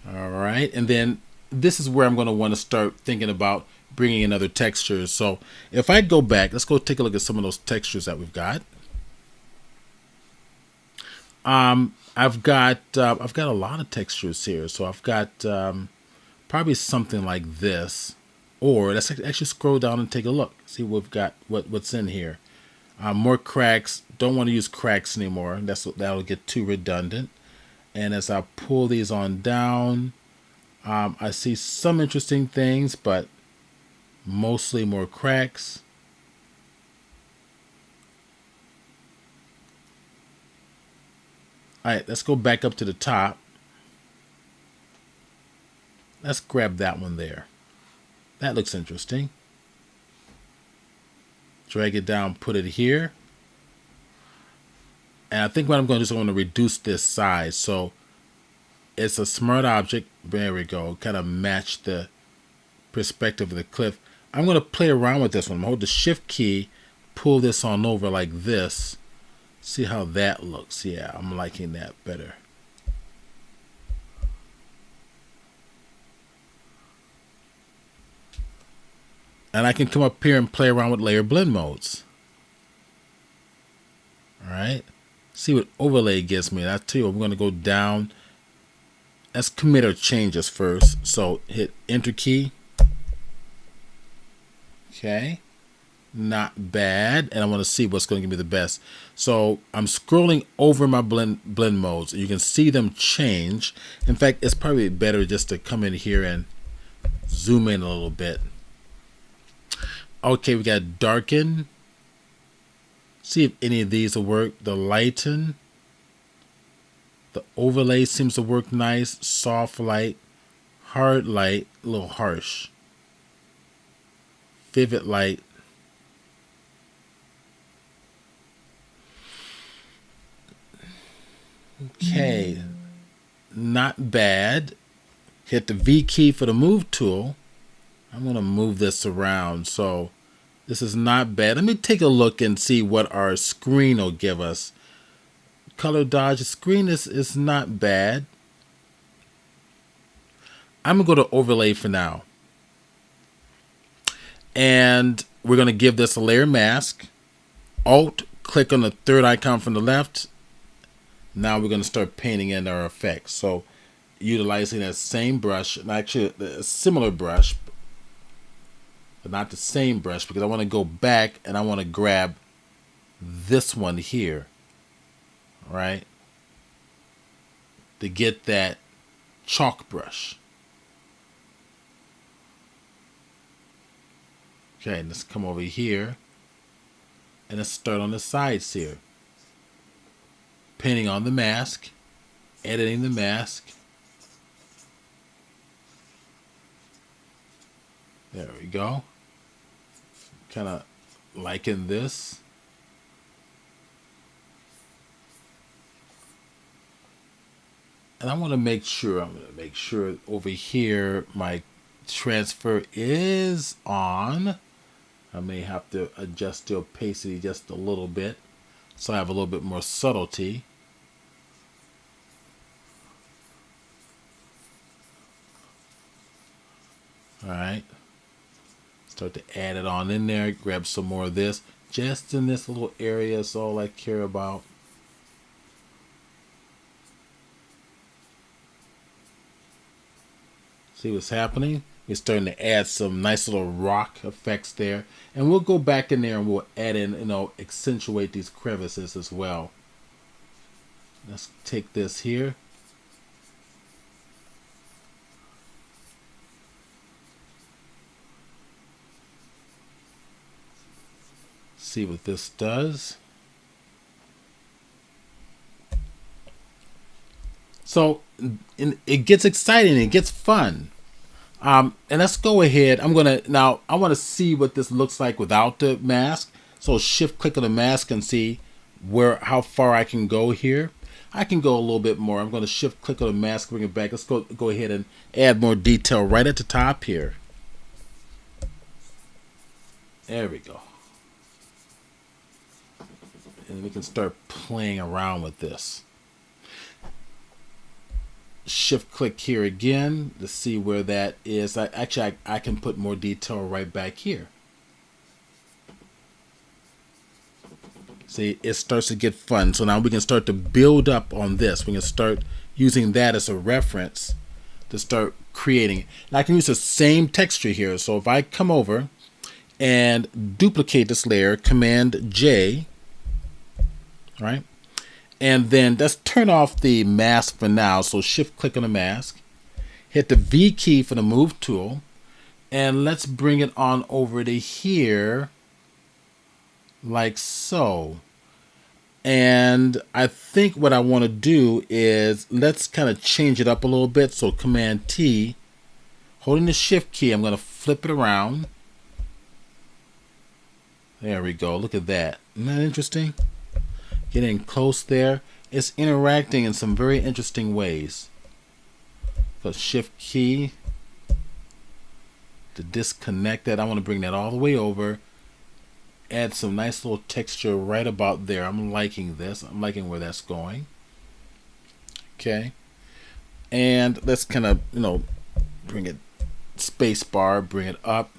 All right, and then this is where I'm going to want to start thinking about bringing in other textures. So if I go back, let's go take a look at some of those textures that we've got. I've got a lot of textures here. So I've got probably something like this, or let's actually scroll down and take a look. See what we've got, what's in here. More cracks. Don't want to use cracks anymore. That'll get too redundant. And as I pull these on down, I see some interesting things, but mostly more cracks. All right, let's go back up to the top. Let's grab that one there. That looks interesting. Drag it down, put it here. And I think what I'm going to do is I'm going to reduce this size. So it's a smart object. There we go. Kind of match the perspective of the cliff. I'm going to play around with this one. Hold the shift key, pull this on over like this. See how that looks. Yeah, I'm liking that better. And I can come up here and play around with layer blend modes. All right. See what overlay gives me. I tell you, I'm going to go down. Let's commit our changes first. So hit enter key. Okay. Not bad. And I want to see what's going to give me the best. So I'm scrolling over my blend modes. You can see them change. In fact, it's probably better just to come in here and zoom in a little bit. Okay, we got darken. See if any of these will work. The lighten. The overlay seems to work nice. Soft light. Hard light. A little harsh. Vivid light. Okay. Not bad. Hit the V key for the move tool. I'm going to move this around. So This is not bad. Let me take a look and see what our screen will give us. Color dodge screen is not bad. I'm going to go to overlay for now. And we're going to give this a layer mask. Alt, click on the third icon from the left. Now we're going to start painting in our effects. So utilizing that same brush, and actually a similar brush, but not the same brush, because I want to go back and I want to grab this one here, right, to get that chalk brush. Okay, let's come over here and let's start on the sides here. Painting on the mask, editing the mask. There we go. Kind of liking this. And I'm going to make sure over here my transfer is on. I may have to adjust the opacity just a little bit so I have a little bit more subtlety. All right. Start to add it on in there. Grab some more of this. Just in this little area is all I care about. See what's happening? We're starting to add some nice little rock effects there. And we'll go back in there and we'll add in, accentuate these crevices as well. Let's take this here. See what this does. So it gets exciting, it gets fun. And let's go ahead. I want to see what this looks like without the mask. So shift click on the mask and see how far I can go here. I can go a little bit more. I'm going to shift click on the mask, bring it back. Let's go ahead and add more detail right at the top here. There we go. And we can start playing around with this. Shift click here again to see where that is. I can put more detail right back here. See, it starts to get fun. So now we can start to build up on this. We can start using that as a reference to start creating. And I can use the same texture here. So if I come over and duplicate this layer, Command J, right? And then let's turn off the mask for now. So shift click on the mask, hit the V key for the move tool, and let's bring it on over to here like so. And I think what I want to do is let's kind of change it up a little bit. So Command T, holding the shift key, I'm going to flip it around. There we go. Look at that. Isn't that interesting? Getting close there. It's interacting in some very interesting ways. So shift key to disconnect that. I want to bring that all the way over. Add some nice little texture right about there. I'm liking this. I'm liking where that's going. Okay. And let's kind of, bring it space bar, bring it up.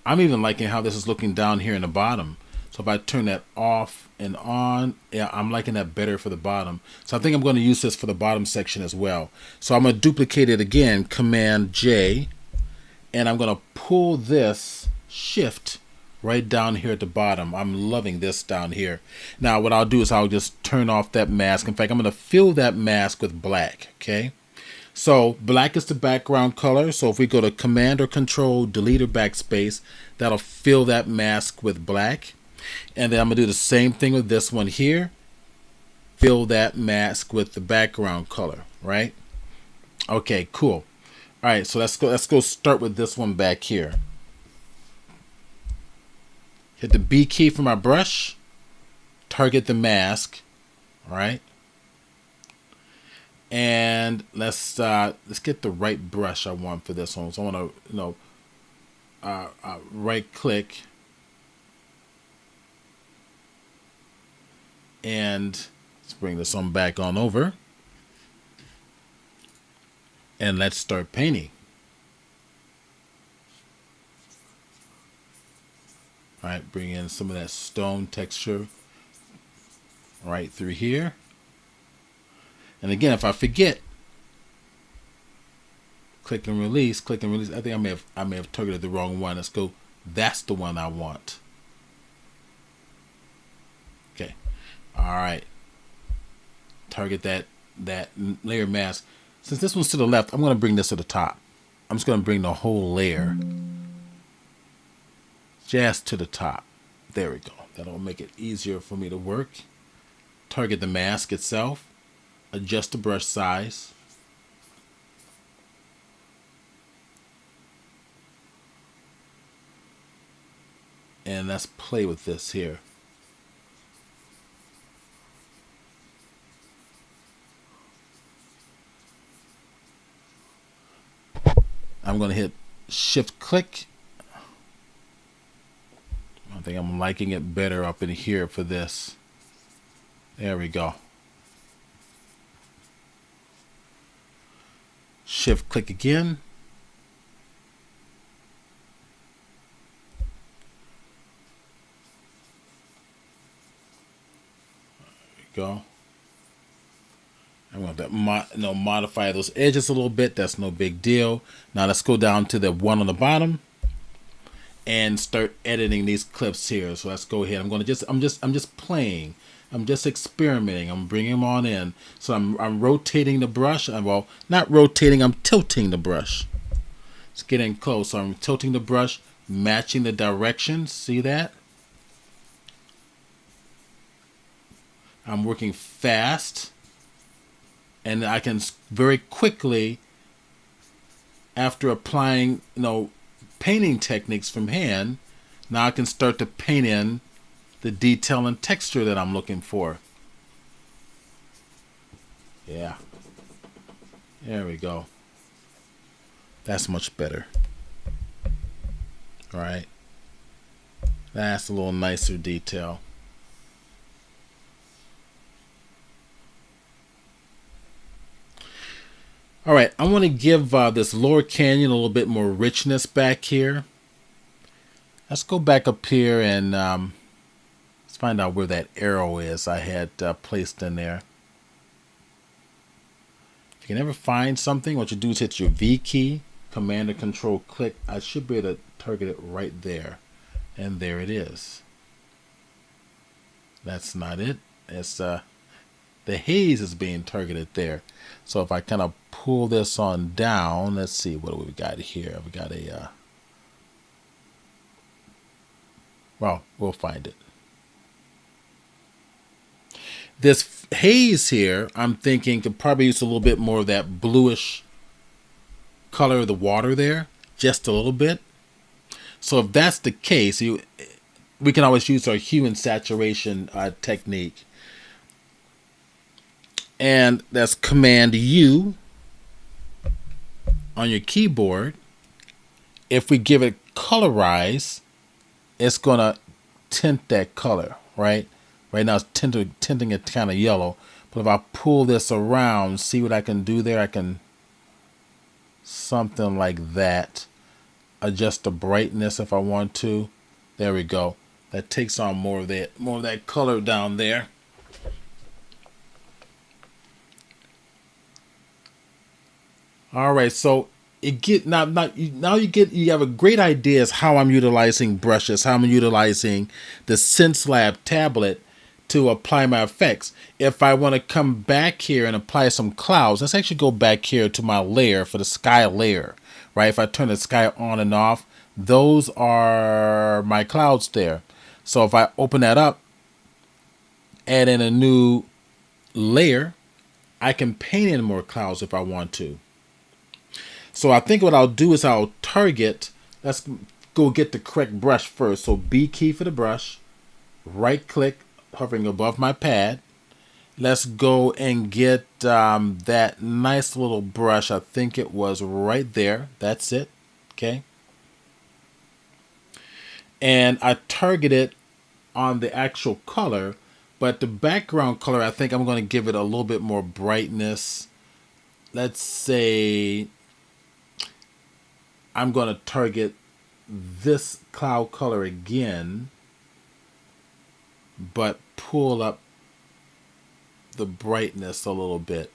I'm even liking how this is looking down here in the bottom. So if I turn that off and on, yeah, I'm liking that better for the bottom. So I think I'm going to use this for the bottom section as well. So I'm going to duplicate it again, Command J, and I'm going to pull this shift right down here at the bottom. I'm loving this down here. Now what I'll do is I'll just turn off that mask. In fact, I'm going to fill that mask with black, okay? So black is the background color. So if we go to Command or Control, Delete or Backspace, that'll fill that mask with black. And then I'm going to do the same thing with this one here. Fill that mask with the background color, right? Okay, cool. All right, so let's go start with this one back here. Hit the B key for my brush. Target the mask, all right? And let's get the right brush I want for this one. So I want to, right click and let's bring this on back on over and let's start painting. All right, bring in some of that stone texture right through here. And again, if I forget, click and release, click and release. I think I may have targeted the wrong one. Let's go. That's the one I want. Okay. All right. Target that layer mask. Since this one's to the left, I'm going to bring this to the top. I'm just going to bring the whole layer just to the top. There we go. That'll make it easier for me to work. Target the mask itself. Adjust the brush size. And let's play with this here. I'm going to hit shift click. I think I'm liking it better up in here for this. There we go. Shift click again. There we go. I'm going to modify those edges a little bit. That's no big deal. Now let's go down to the one on the bottom and start editing these clips here. So let's go ahead. I'm just playing. I'm just experimenting. I'm bringing them on in. So I'm rotating the brush. Well, not rotating. I'm tilting the brush. It's getting close. So I'm tilting the brush, matching the direction. See that? I'm working fast. And I can very quickly, after applying, painting techniques from hand, now I can start to paint in the detail and texture that I'm looking for. Yeah. There we go. That's much better. All right. That's a little nicer detail. All right, I want to give this lower canyon a little bit more richness back here. Let's go back up here and let's find out where that arrow is I had placed in there. If you can ever find something, what you do is hit your V key, Command or Control click. I should be able to target it right there. And there it is. That's not it. It's the haze is being targeted there. So if I kind of pull this on down, let's see, what do we got here? We got a, well, we'll find it. This haze here, I'm thinking could probably use a little bit more of that bluish color of the water there, just a little bit. So if that's the case, we can always use our hue and saturation technique. And that's Command U on your keyboard. If we give it colorize, it's going to tint that color, right? Right now it's tinting it kind of yellow. But if I pull this around, see what I can do there? I can something like that. Adjust the brightness if I want to. There we go. That takes on more of that color down there. All right, so you have a great idea as how I'm utilizing brushes, how I'm utilizing the Xencelabs tablet to apply my effects. If I want to come back here and apply some clouds, let's actually go back here to my layer for the sky layer, right? If I turn the sky on and off, those are my clouds there. So if I open that up, add in a new layer, I can paint in more clouds if I want to. So I think what I'll do is I'll target, let's go get the correct brush first. So B key for the brush, right click, hovering above my pad. Let's go and get that nice little brush. I think it was right there. That's it. Okay. And I target it on the actual color, but the background color, I think I'm going to give it a little bit more brightness. Let's say I'm going to target this cloud color again, but pull up the brightness a little bit.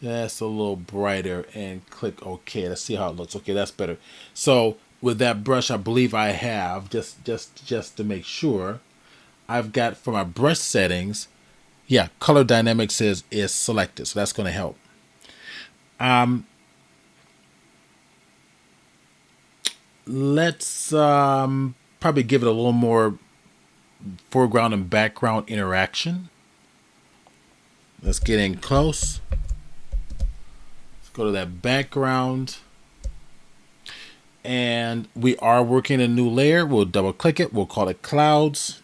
Just a little brighter, and click OK. Let's see how it looks. Okay, that's better. So with that brush, I believe I have, just to make sure, I've got for my brush settings, yeah, color dynamics is selected. So that's going to help. Let's probably give it a little more foreground and background interaction. Let's get in close. Let's go to that background. And we are working a new layer. We'll double click it. We'll call it clouds.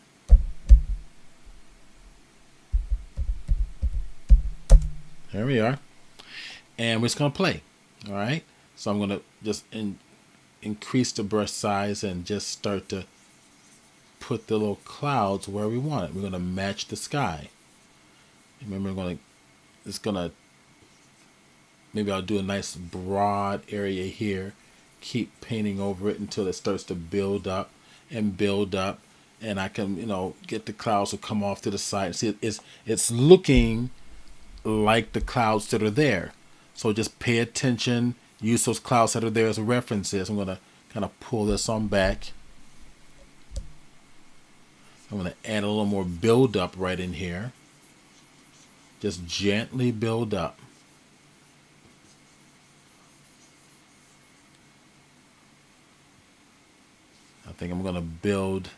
There we are. And we're just going to play. All right. So I'm going to just increase the brush size and just start to put the little clouds where we want it. We're going to match the sky. Remember, maybe I'll do a nice broad area here. Keep painting over it until it starts to build up and build up. And I can, get the clouds to come off to the side. See, it's looking like the clouds that are there. So just pay attention. Use those clouds that are there as references. I'm going to kind of pull this on back. I'm going to add a little more build up right in here. Just gently build up. I think I'm going to build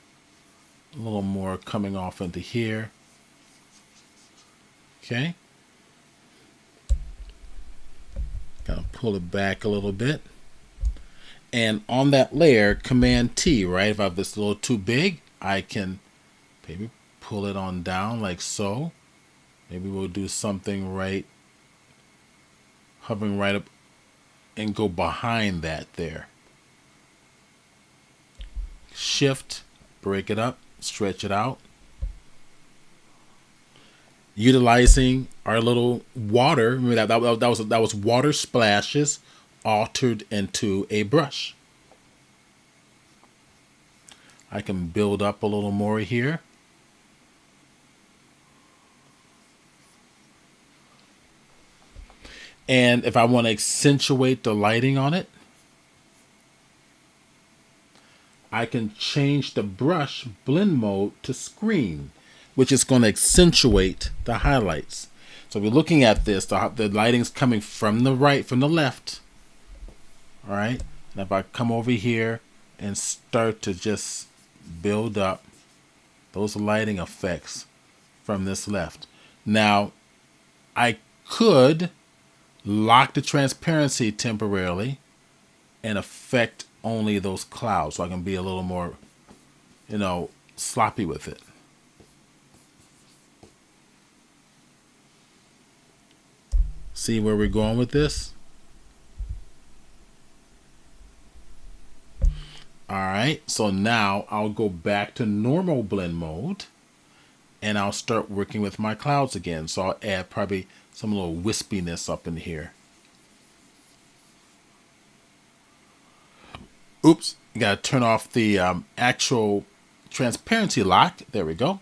a little more coming off into here. Okay. Kind of pull it back a little bit. And on that layer, Command T, right? If I have this a little too big, I can maybe pull it on down like so. Maybe we'll do something right, hovering right up and go behind that there. Shift, break it up, stretch it out. Utilizing our little water, remember that was water splashes altered into a brush. I can build up a little more here. And if I want to accentuate the lighting on it, I can change the brush blend mode to screen, which is going to accentuate the highlights. So we're looking at this, the lighting's coming from the right, from the left. All right. And if I come over here and start to just build up those lighting effects from this left. Now, I could lock the transparency temporarily and affect only those clouds, so I can be a little more, sloppy with it. See where we're going with this? All right, so now I'll go back to normal blend mode and I'll start working with my clouds again. So I'll add probably some little wispiness up in here. Oops, you gotta turn off the actual transparency lock. There we go.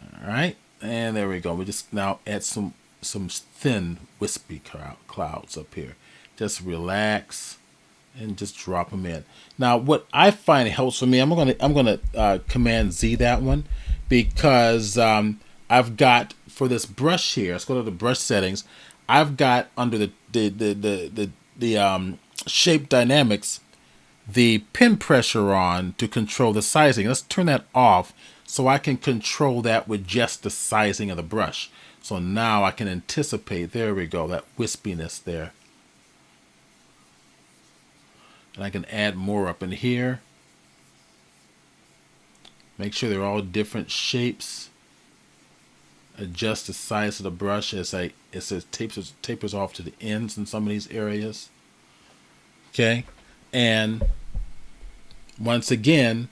All right, and there we go. We just now add some thin wispy clouds up here. Just relax and just drop them in. Now, what I find helps for me, I'm gonna Command Z that one, because I've got for this brush here. Let's go to the brush settings. I've got under the shape dynamics the pin pressure on to control the sizing. Let's turn that off so I can control that with just the sizing of the brush. So now I can anticipate, there we go, that wispiness there. And I can add more up in here. Make sure they're all different shapes. Adjust the size of the brush as it says tapers off to the ends in some of these areas. Okay, and Once again,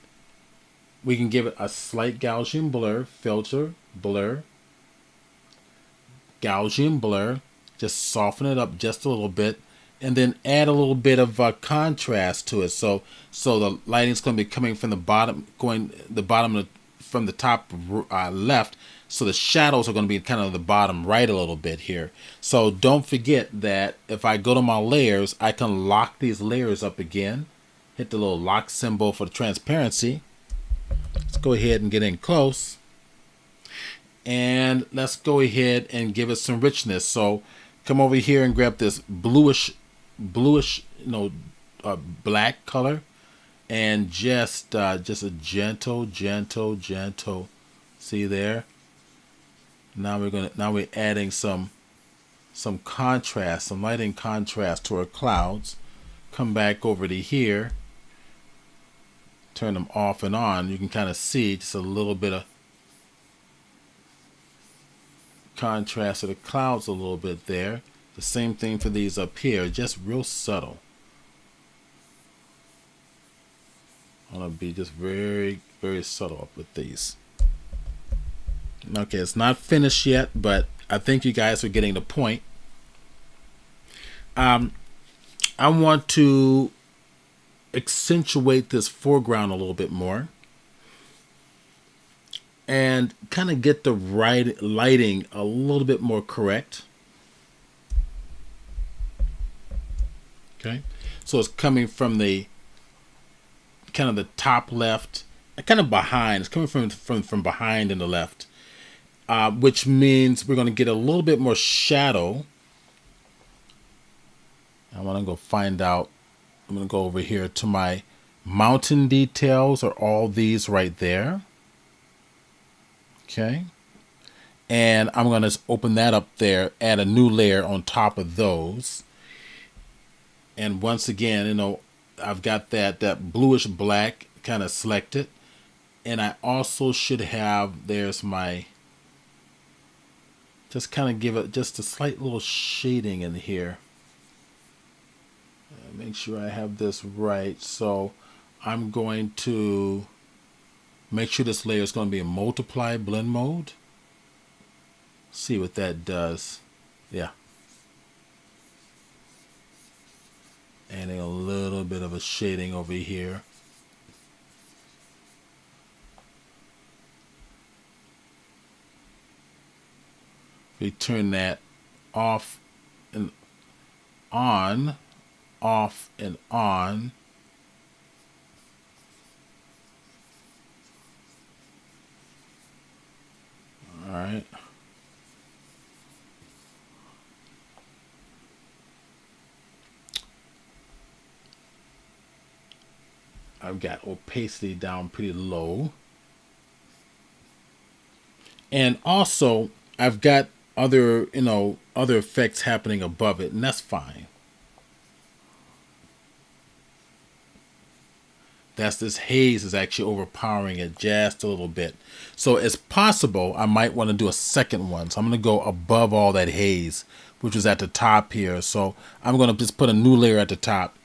we can give it a slight Gaussian blur, filter, blur, Gaussian blur, just soften it up just a little bit, and then add a little bit of contrast to it. So the lighting's going to be coming from the bottom, from the top left. So the shadows are going to be kind of the bottom right a little bit here. So don't forget that if I go to my layers, I can lock these layers up again. Hit the little lock symbol for the transparency. Let's go ahead and get in close. And let's go ahead and give it some richness. So come over here and grab this bluish, black color, and just a gentle. See there? Now we're adding some contrast, some lighting contrast to our clouds. Come back over to here. Turn them off and on. You can kind of see just a little bit of contrast to the clouds a little bit there. The same thing for these up here, just real subtle. I'm going to be just very, very subtle up with these. Okay, it's not finished yet, but I think you guys are getting the point. I want to accentuate this foreground a little bit more and kind of get the right lighting a little bit more correct. Okay, so it's coming from the kind of the top left, kind of behind. It's coming from behind in the left, which means we're going to get a little bit more shadow. I want to go find out. I'm going to go over here to my mountain details, are all these right there. Okay. And I'm going to open that up there, add a new layer on top of those. And once again, I've got that bluish black kind of selected. And I also should have, there's my, just kind of give it just a slight little shading in here. Make sure I have this right. So I'm going to make sure this layer is going to be in multiply blend mode. See what that does. Yeah. Adding a little bit of a shading over here. We turn that off and on, off and on. All right. I've got opacity down pretty low. And also I've got other effects happening above it, and that's fine. This haze is actually overpowering it just a little bit. So it's possible I might want to do a second one. So I'm going to go above all that haze, which is at the top here. So I'm going to just put a new layer at the top.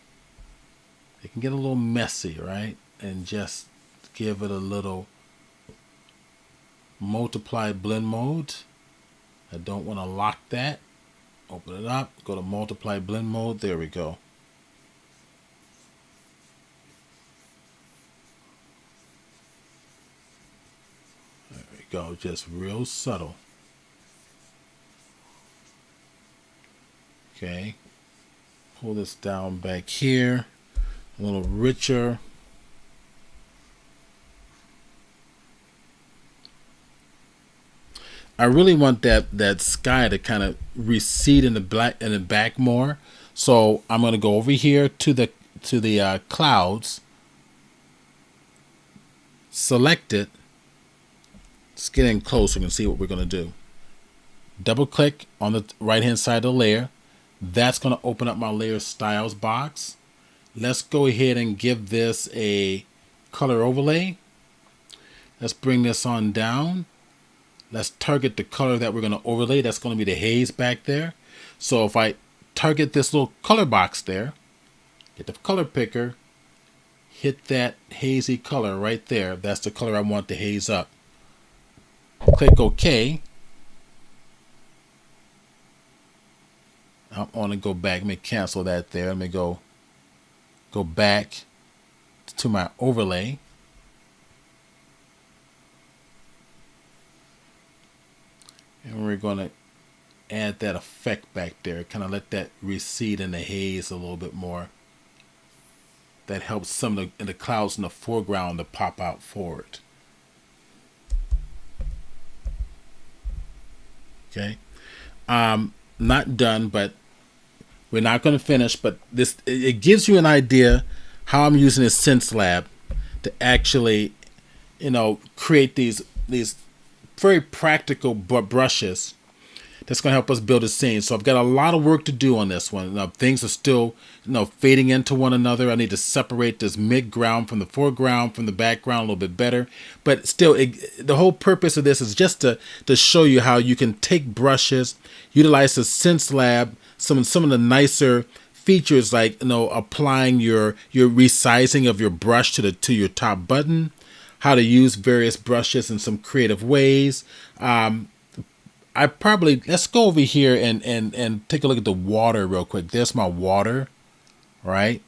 It can get a little messy, right? And just give it a little multiply blend mode. I don't want to lock that. Open it up, go to multiply blend mode. There we go. There we go, just real subtle. Okay, pull this down back here, a little richer. I really want that sky to kind of recede in the back more. So I'm going to go over here to the clouds, select it. Let's get in close so we can see what we're going to do. Double click on the right hand side of the layer. That's going to open up my layer styles box. Let's go ahead and give this a color overlay. Let's bring this on down. Let's target the color that we're going to overlay. That's going to be the haze back there. So if I target this little color box there, get the color picker, hit that hazy color right there. That's the color I want to haze up. Click OK. I want to go back. Let me cancel that there. Let me go back to my overlay. And we're going to add that effect back there. Kind of let that recede in the haze a little bit more. That helps some of the clouds in the foreground to pop out forward. Okay. Not done, but we're not going to finish. But this, it gives you an idea how I'm using this Xencelab to actually, create these very practical brushes that's going to help us build a scene. So I've got a lot of work to do on this one. Things are still, fading into one another. I need to separate this mid-ground from the foreground, from the background a little bit better. But still, the whole purpose of this is just to show you how you can take brushes, utilize the Xencelab, some of the nicer features like applying your resizing of your brush to your top button, how to use various brushes in some creative ways. Let's go over here and take a look at the water real quick. There's my water, right?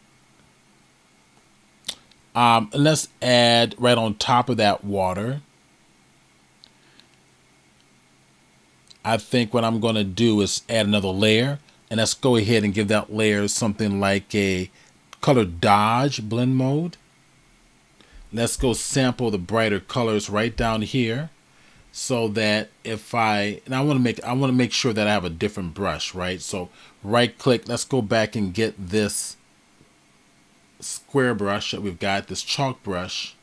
And let's add right on top of that water. I think what I'm going to do is add another layer. And let's go ahead and give that layer something like a color dodge blend mode. Let's go sample the brighter colors right down here. So that I want to make sure that I have a different brush, right? So right click, let's go back and get this square brush that we've got, this chalk brush.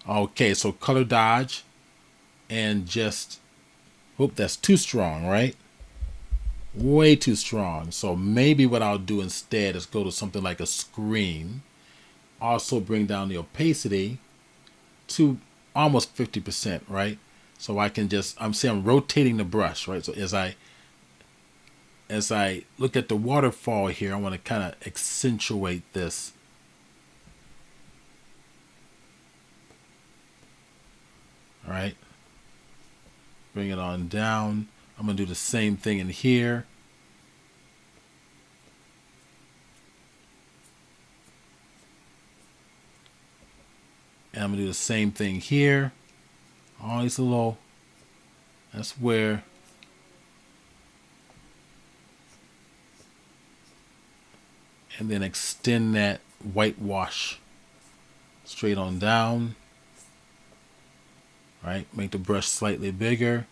Okay, so color dodge and just, that's too strong, right? Way too strong. So maybe what I'll do instead is go to something like a screen. Also bring down the opacity to almost 50%, right? So I can I'm rotating the brush, right? So as I look at the waterfall here, I want to kind of accentuate this. All right. Bring it on down. I'm going to do the same thing in here. And I'm going to do the same thing here. Always a low. That's where. And then extend that whitewash straight on down. Right? Make the brush slightly bigger.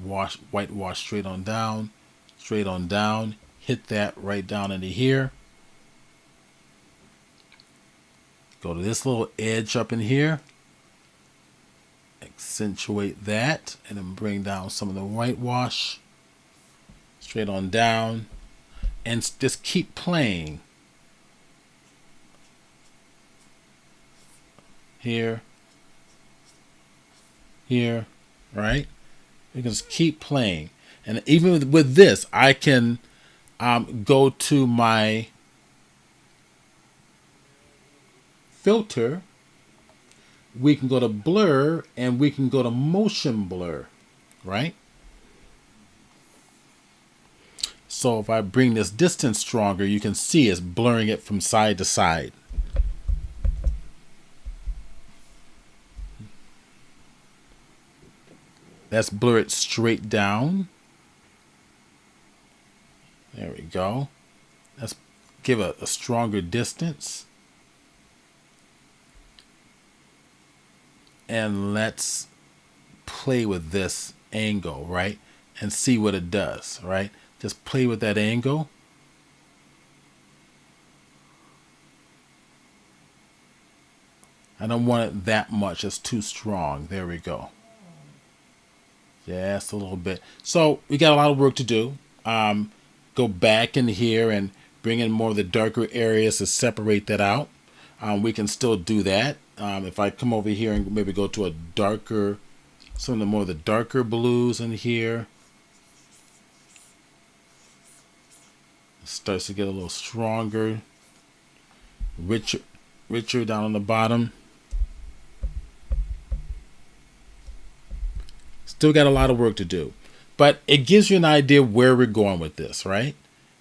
Whitewash straight on down. Straight on down. Hit that right down into here. Go to this little edge up in here, accentuate that, and then bring down some of the whitewash straight on down, and just keep playing. Here, right? You can just keep playing. And even with this, I can go to my filter, we can go to blur, and we can go to motion blur, right? So if I bring this distance stronger, you can see it's blurring it from side to side. Let's blur it straight down. There we go. Let's give a stronger distance. And let's play with this angle, right? And see what it does, right? Just play with that angle. I don't want it that much. It's too strong. There we go. Just a little bit. So we got a lot of work to do. Go back in here and bring in more of the darker areas to separate that out. We can still do that. If I come over here and maybe go to a darker, some of the more of the darker blues in here. It starts to get a little stronger. richer, richer down on the bottom. Still got a lot of work to do, but it gives you an idea where we're going with this, right?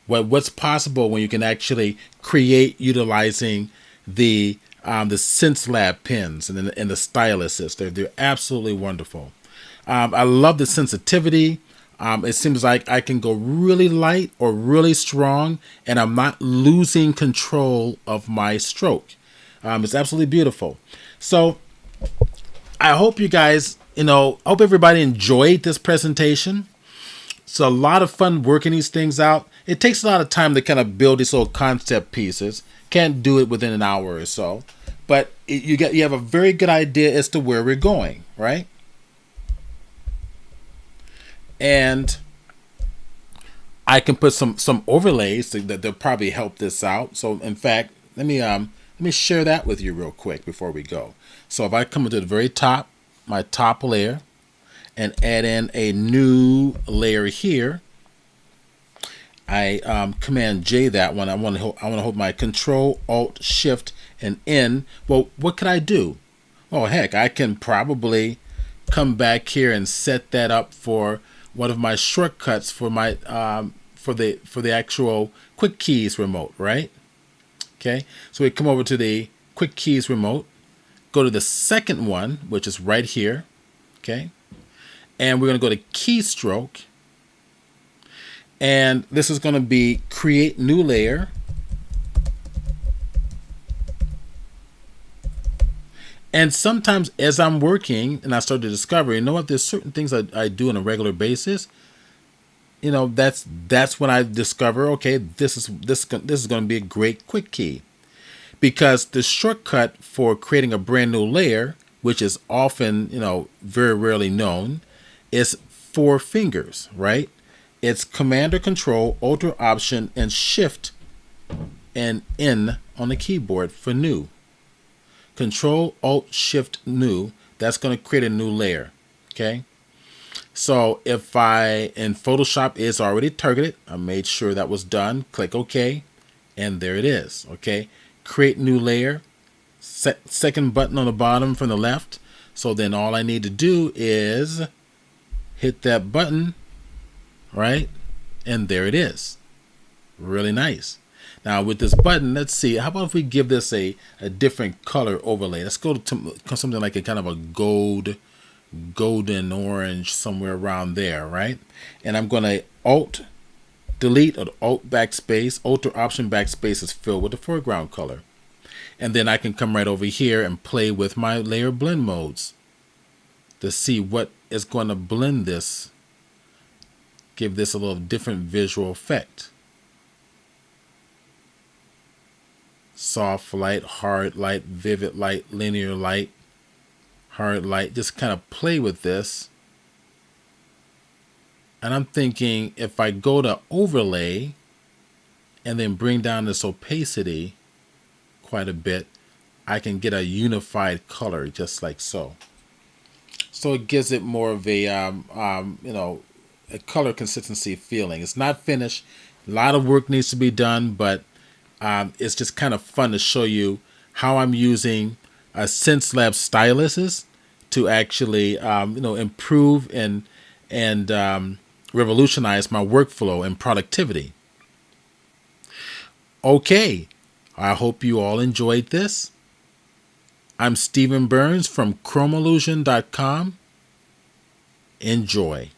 What's possible when you can actually create utilizing the Xencelab pens and the styluses. They're absolutely wonderful. I love the sensitivity. It seems like I can go really light or really strong, and I'm not losing control of my stroke. It's absolutely beautiful. So I hope you guys, I hope everybody enjoyed this presentation. It's a lot of fun working these things out. It takes a lot of time to kind of build these little concept pieces. Can't do it within an hour or so, but you have a very good idea as to where we're going, right? And I can put some overlays that'll probably help this out. So in fact, let me share that with you real quick before we go. So if I come to the very top, my top layer, and add in a new layer here, I Command J that one. I want to hold my Control Alt Shift and N. Well, what could I do? Oh heck, I can probably come back here and set that up for one of my shortcuts for my for the actual Quick Keys remote, right? Okay, so we come over to the Quick Keys remote, go to the second one, which is right here, okay, and we're going to go to Keystroke, and this is going to be Create New Layer. And sometimes as I'm working and I start to discover, there's certain things I do on a regular basis. That's when I discover, okay, this is going to be a great quick key, because the shortcut for creating a brand new layer, which is often, very rarely known, is 4 fingers, right? It's Command or Control, Alt or Option, and Shift and N on the keyboard for new. Control Alt Shift New. That's going to create a new layer. Okay. So if in Photoshop is already targeted, I made sure that was done. Click OK, and there it is. Okay. Create new layer. Second button on the bottom from the left. So then all I need to do is hit that button, right? And there it is. Really nice. Now with this button, let's see, how about if we give this a different color overlay? Let's go to something like a kind of a golden orange, somewhere around there, right? And I'm going to Alt Delete or Alt Backspace. Alt or Option Backspace is filled with the foreground color. And then I can come right over here and play with my layer blend modes to see what is going to blend this, give this a little different visual effect. Soft light, hard light, vivid light, linear light, hard light. Just kind of play with this. And I'm thinking if I go to overlay and then bring down this opacity quite a bit, I can get a unified color just like so. So it gives it more of a a color consistency feeling. It's not finished. A lot of work needs to be done, but it's just kind of fun to show you how I'm using a Xencelabs styluses to actually improve and revolutionize my workflow and productivity. Okay, I hope you all enjoyed this. I'm Stephen Burns from chromeillusion.com. Enjoy.